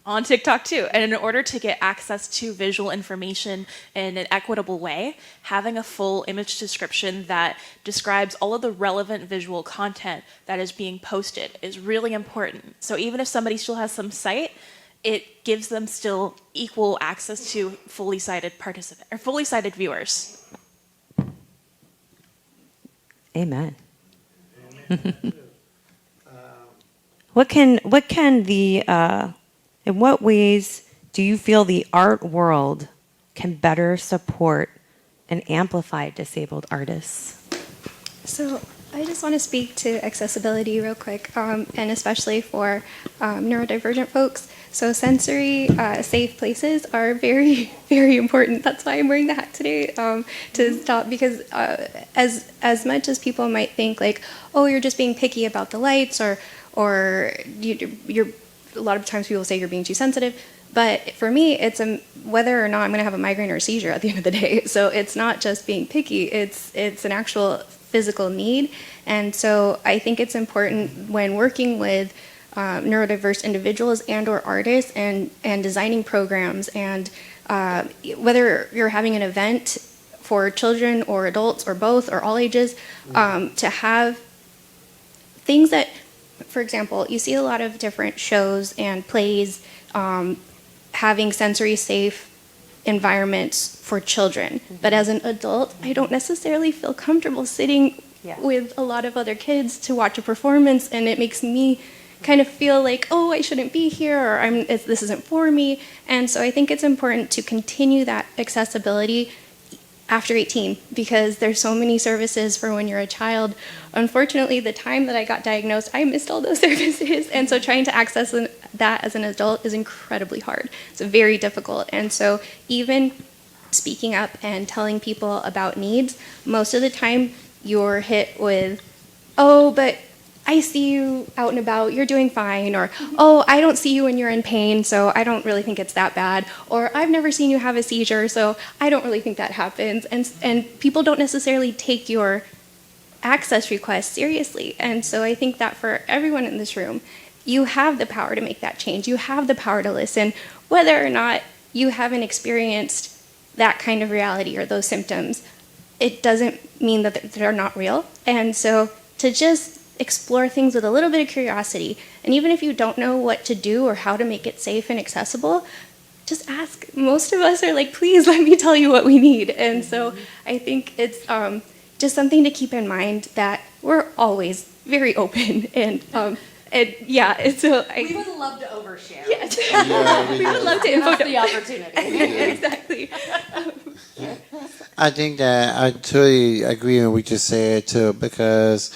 on TikTok too. And in order to get access to visual information in an equitable way, having a full image description that describes all of the relevant visual content that is being posted is really important. So even if somebody still has some sight, it gives them still equal access to fully sighted viewers. Amen. In what ways do you feel the art world can better support and amplify disabled artists? So I just want to speak to accessibility real quick, and especially for neurodivergent folks. So sensory safe places are very, very important. That's why I'm wearing the hat today, to stop, because as much as people might think like, oh, you're just being picky about the lights, or or you're a lot of times people say you're being too sensitive. But for me, it's whether or not I'm going to have a migraine or a seizure at the end of the day. So it's not just being picky, it's an actual physical need. And so I think it's important when working with neurodiverse individuals and or artists and designing programs, and whether you're having an event for children or adults or both or all ages, to have things that, for example, you see a lot of different shows and plays having sensory safe environments for children. But as an adult, I don't necessarily feel comfortable sitting with a lot of other kids to watch a performance, and it makes me kind of feel like, oh, I shouldn't be here, or this isn't for me. And so I think it's important to continue that accessibility after 18, because there's so many services for when you're a child. Unfortunately, the time that I got diagnosed, I missed all those services, and so trying to access that as an adult is incredibly hard. It's very difficult. And so even speaking up and telling people about needs, most of the time you're hit with, oh, but I see you out and about, you're doing fine, or, oh, I don't see you when you're in pain, so I don't really think it's that bad, or I've never seen you have a seizure, so I don't really think that happens. And people don't necessarily take your access requests seriously. And so I think that for everyone in this room, you have the power to make that change. You have the power to listen, whether or not you haven't experienced that kind of reality or those symptoms. It doesn't mean that they're not real. And so to just explore things with a little bit of curiosity, and even if you don't know what to do or how to make it safe and accessible, just ask. Most of us are like, please let me tell you what we need. And so I think it's just something to keep in mind, that we're always very open, and yeah, and so we would love to overshare. Yes. Yeah, we would love to Give us info the opportunity. exactly. I think that I totally agree with what you said too, because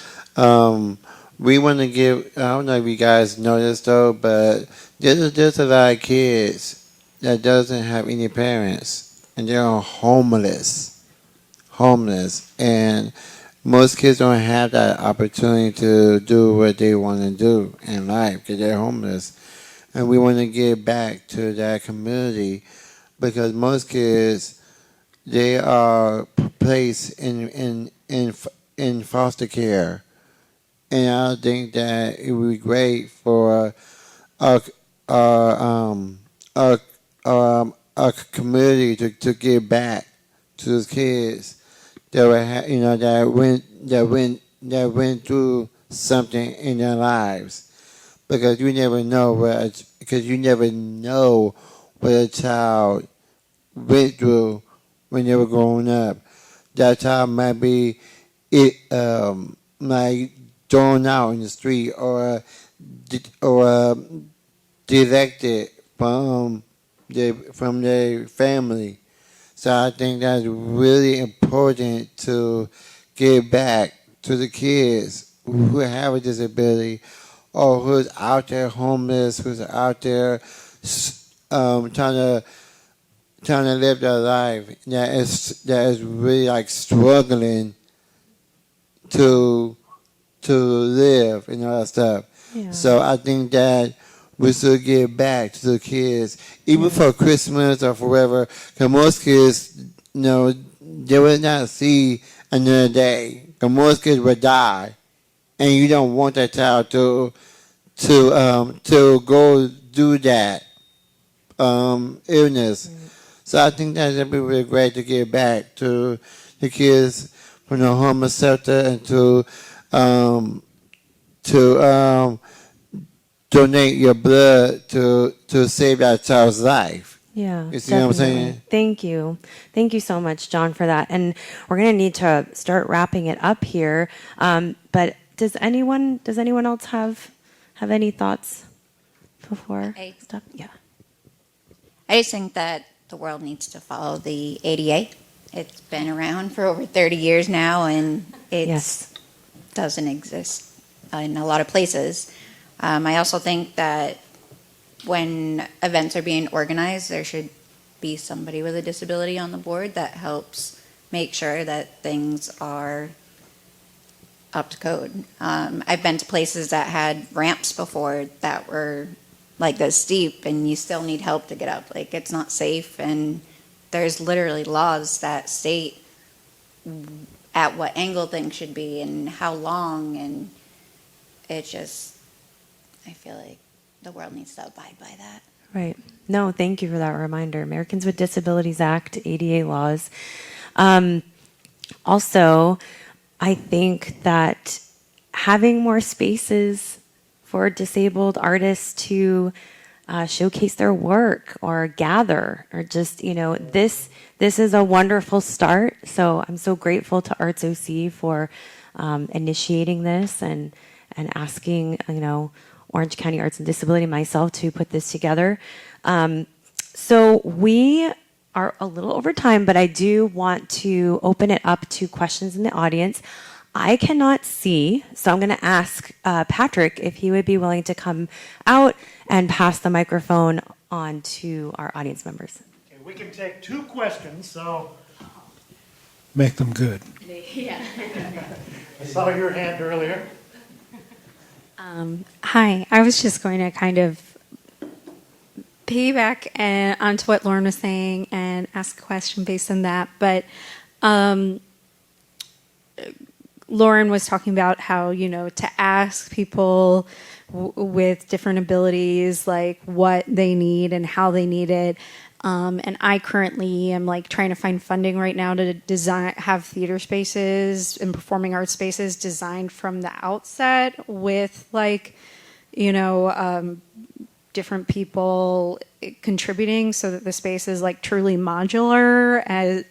we want to give. I don't know if you guys know this though, but there's a lot of kids that doesn't have any parents, and they're homeless, and most kids don't have that opportunity to do what they want to do in life because they're homeless, and we want to give back to that community, because most kids, they are placed in foster care, and I think that it would be great for our our community to give back to those kids that were that went through something in their lives, because you never know what a child went through when they were growing up. That child might be like thrown out in the street, or directed from their family. So I think that's really important to give back to the kids who have a disability, or who's out there homeless, who's out there trying to live their life, that is really like struggling to live and all that stuff. Yeah. So I think that we should give back to the kids, even for Christmas or forever. Because most kids, they will not see another day. Because most kids will die, and you don't want that child to go do that illness. So I think that would be really great to give back to the kids from the homeless shelter, and to donate your blood to save that child's life. Yeah, You see what I'm saying? Thank you. Thank you so much, John, for that. And we're going to need to start wrapping it up here. But does anyone else have any thoughts before stuff? Yeah. I just think that the world needs to follow the ADA. It's been around for over 30 years now, and it doesn't exist in a lot of places. I also think that when events are being organized, there should be somebody with a disability on the board that helps make sure that things are up to code. I've been to places that had ramps before that were like this steep, and you still need help to get up. Like, it's not safe, and there's literally laws that state at what angle things should be and how long, and it's just, I feel like the world needs to abide by that. Right. No, thank you for that reminder. Americans with Disabilities Act, ADA laws. Also, I think that having more spaces for disabled artists to showcase their work or gather, or just, this is a wonderful start. So I'm so grateful to Arts OC for initiating this and asking, Orange County Arts and Disability, myself, to put this together. So we are a little over time, but I do want to open it up to questions in the audience. I cannot see, so I'm going to ask Patrick if he would be willing to come out and pass the microphone on to our audience members. Okay, we can take 2 questions, so make them good. Yeah. I saw your hand earlier. Hi, I was just going to kind of piggyback onto what Lauren was saying and ask a question based on that. But Lauren was talking about how, to ask people with different abilities, like what they need and how they need it. And I currently am trying to find funding right now to have theater spaces and performing arts spaces designed from the outset with different people contributing so that the space is truly modular, as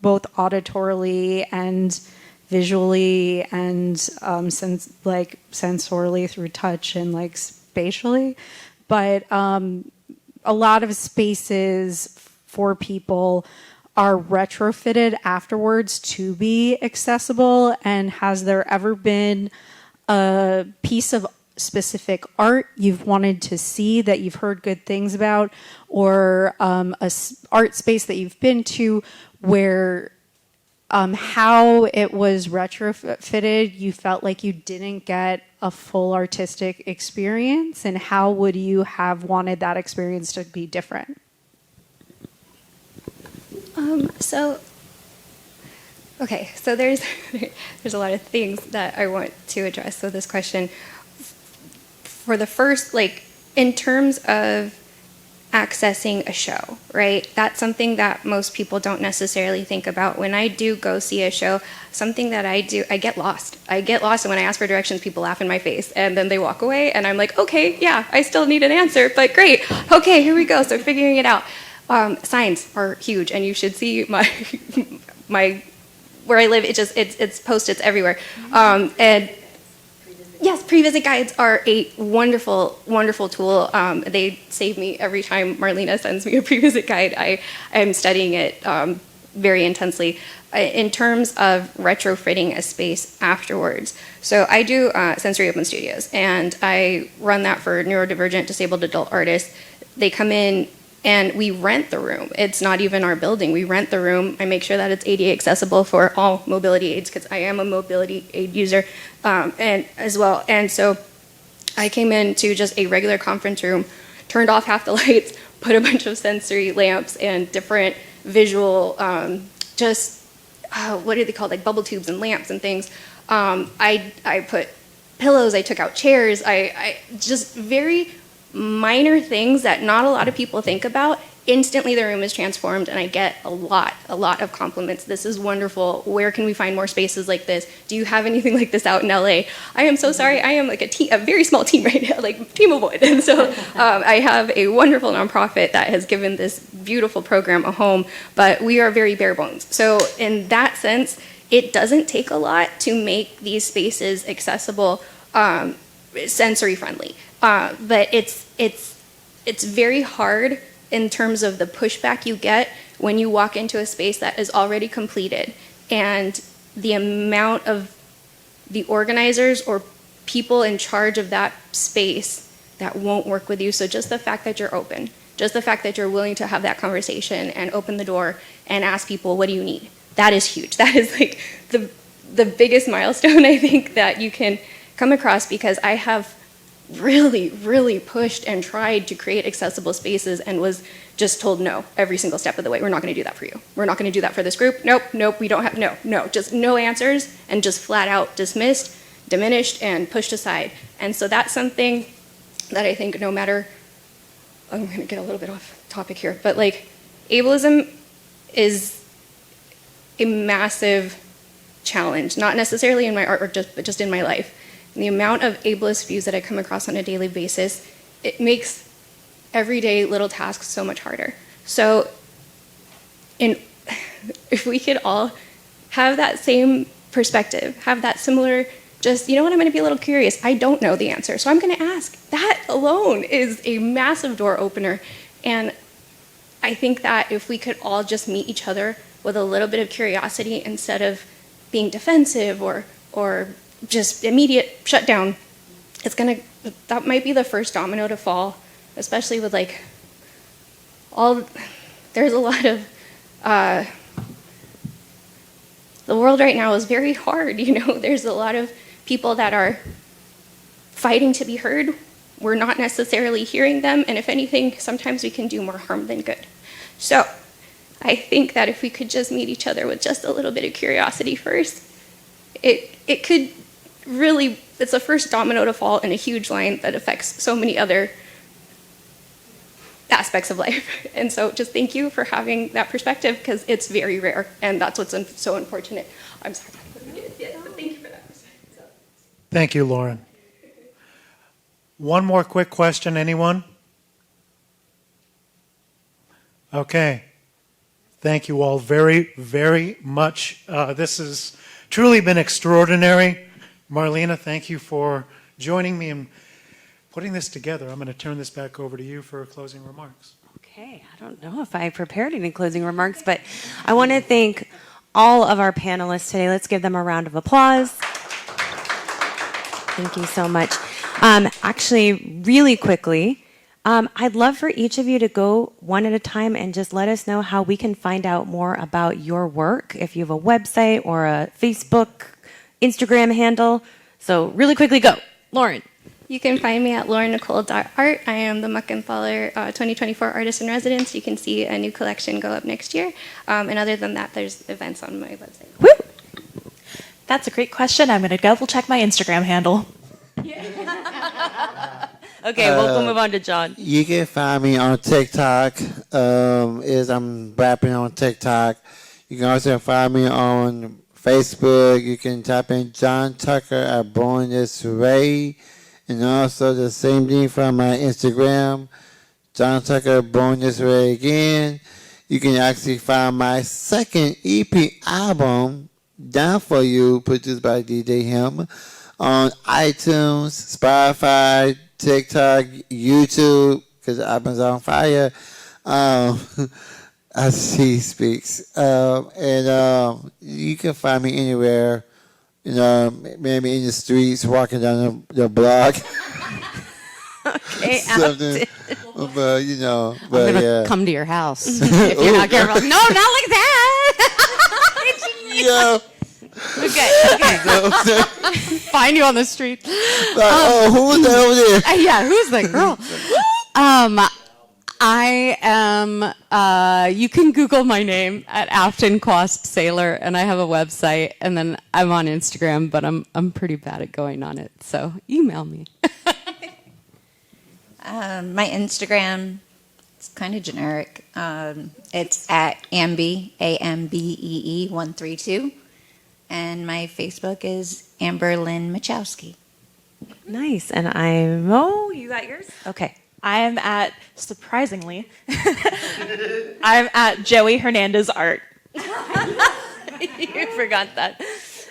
both auditorily and visually and sensorily through touch and spatially. But a lot of spaces for people are retrofitted afterwards to be accessible. And has there ever been a piece of specific art you've wanted to see that you've heard good things about, or art space that you've been to where how it was retrofitted, you felt like you didn't get a full artistic experience, and how would you have wanted that experience to be different? So there's a lot of things that I want to address. So this question, for the first, in terms of accessing a show, right? That's something that most people don't necessarily think about. When I do go see a show, something that I do, I get lost. And when I ask for directions, people laugh in my face, and then they walk away, and I'm like, okay, yeah, I still need an answer, but great. Okay, here we go. So figuring it out. Signs are huge, and you should see my where I live. It's Post-its everywhere, and yes, pre-visit guides are a wonderful, wonderful tool. They save me every time Marleena sends me a pre-visit guide. I am studying it very intensely. In terms of retrofitting a space afterwards, so I do sensory open studios, and I run that for neurodivergent disabled adult artists. They come in, and we rent the room. It's not even our building. We rent the room. I make sure that it's ADA accessible for all mobility aids, because I am a mobility aid user and as well. And so I came into just a regular conference room, turned off half the lights, put a bunch of sensory lamps and different visual, what are they called, bubble tubes and lamps and things. I put pillows, I took out chairs, I just very minor things that not a lot of people think about. Instantly the room is transformed, and I get a lot of compliments. This is wonderful. Where can we find more spaces like this? Do you have anything like this out in LA? I am so sorry. I am a very small team right now, team of one. And so I have a wonderful nonprofit that has given this beautiful program a home, but we are very bare bones. So in that sense, it doesn't take a lot to make these spaces accessible, sensory friendly. But it's very hard in terms of the pushback you get when you walk into a space that is already completed, and the amount of the organizers or people in charge of that space that won't work with you. So just the fact that you're open, just the fact that you're willing to have that conversation and open the door and ask people, what do you need? That is huge. That is the biggest milestone I think that you can come across, because I have really, really pushed and tried to create accessible spaces and was just told no every single step of the way. We're not going to do that for you. We're not going to do that for this group. Nope, we don't have, no, just no answers, and just flat out dismissed, diminished, and pushed aside. And so that's something that I think no matter, I'm going to get a little bit off topic here, but like ableism is a massive challenge, not necessarily in my artwork, but just in my life. And the amount of ableist views that I come across on a daily basis, it makes everyday little tasks so much harder. So if we could all have that same perspective, have that similar, just, you know what, I'm going to be a little curious. I don't know the answer, so I'm going to ask. That alone is a massive door opener. And I think that if we could all just meet each other with a little bit of curiosity instead of being defensive or just immediate shutdown, that might be the first domino to fall, especially with like there's a lot of, the world right now is very hard, there's a lot of people that are fighting to be heard. We're not necessarily hearing them, and if anything, sometimes we can do more harm than good. So I think that if we could just meet each other with just a little bit of curiosity first, it could really, it's the first domino to fall in a huge line that affects so many other aspects of life. And so just thank you for having that perspective, because it's very rare, and that's what's so unfortunate. I'm sorry. Yeah, but thank you for that. Thank you, Lauren. One more quick question, anyone? Okay. Thank you all very, very much. This has truly been extraordinary. Marleena, thank you for joining me and putting this together. I'm going to turn this back over to you for closing remarks. Okay, I don't know if I prepared any closing remarks, but I want to thank all of our panelists today. Let's give them a round of applause. Thank you so much. Actually, really quickly, I'd love for each of you to go one at a time and just let us know how we can find out more about your work, if you have a website or a Facebook, Instagram handle. So really quickly, go. Lauren. You can find me at laurennicole.art. I am the Muckenthaler 2024 Artist in Residence. You can see a new collection go up next year. And other than that, there's events on my website. Woo! That's a great question. I'm going to double check my Instagram handle. Okay, we'll move on to John. You can find me on TikTok. I'm rapping on TikTok. You can also find me on Facebook. You can type in John Tucker at Born This Way. And also the same thing from my Instagram, John Tucker Born This Way again. You can actually find my second EP album, Down For You, produced by DJ Him, on iTunes, Spotify, TikTok, YouTube, because the album's on fire, as he speaks. And you can find me anywhere, maybe in the streets, walking down the block. Okay, something. But, I'm but gonna yeah. come to your house if you're not careful. No, not like that. Yeah. Okay. Find you on the street. Who was that over there? Yeah, who's that girl? I am, you can Google my name at Afton Quast Sailor, and I have a website, and then I'm on Instagram, but I'm pretty bad at going on it, so email me. My Instagram, it's kind of generic. It's at Ambee, AMBEE 132. And my Facebook is Amber Lynn Machowski. Nice. And you got yours? Okay. I'm at, surprisingly, I'm at Joey Hernandez Art. You forgot that.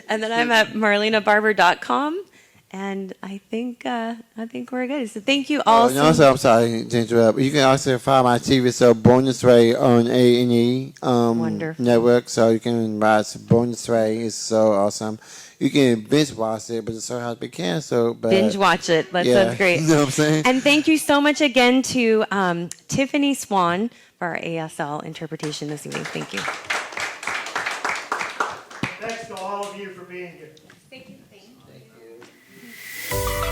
And then I'm at marlenabarber.com. And I think we're good. So thank you all. And also, I'm sorry to interrupt. You can also find my TV show Born This Way on A&E Wonderful. network. So you can watch Born This Way. It's so awesome. You can binge watch it, but it's so hard to be canceled. But binge watch it. That sounds great. You know what I'm saying? And thank you so much again to Tiffany Swan for our ASL interpretation this evening. Thank you. Thanks to all all of you for being here. Thank you. Thank you.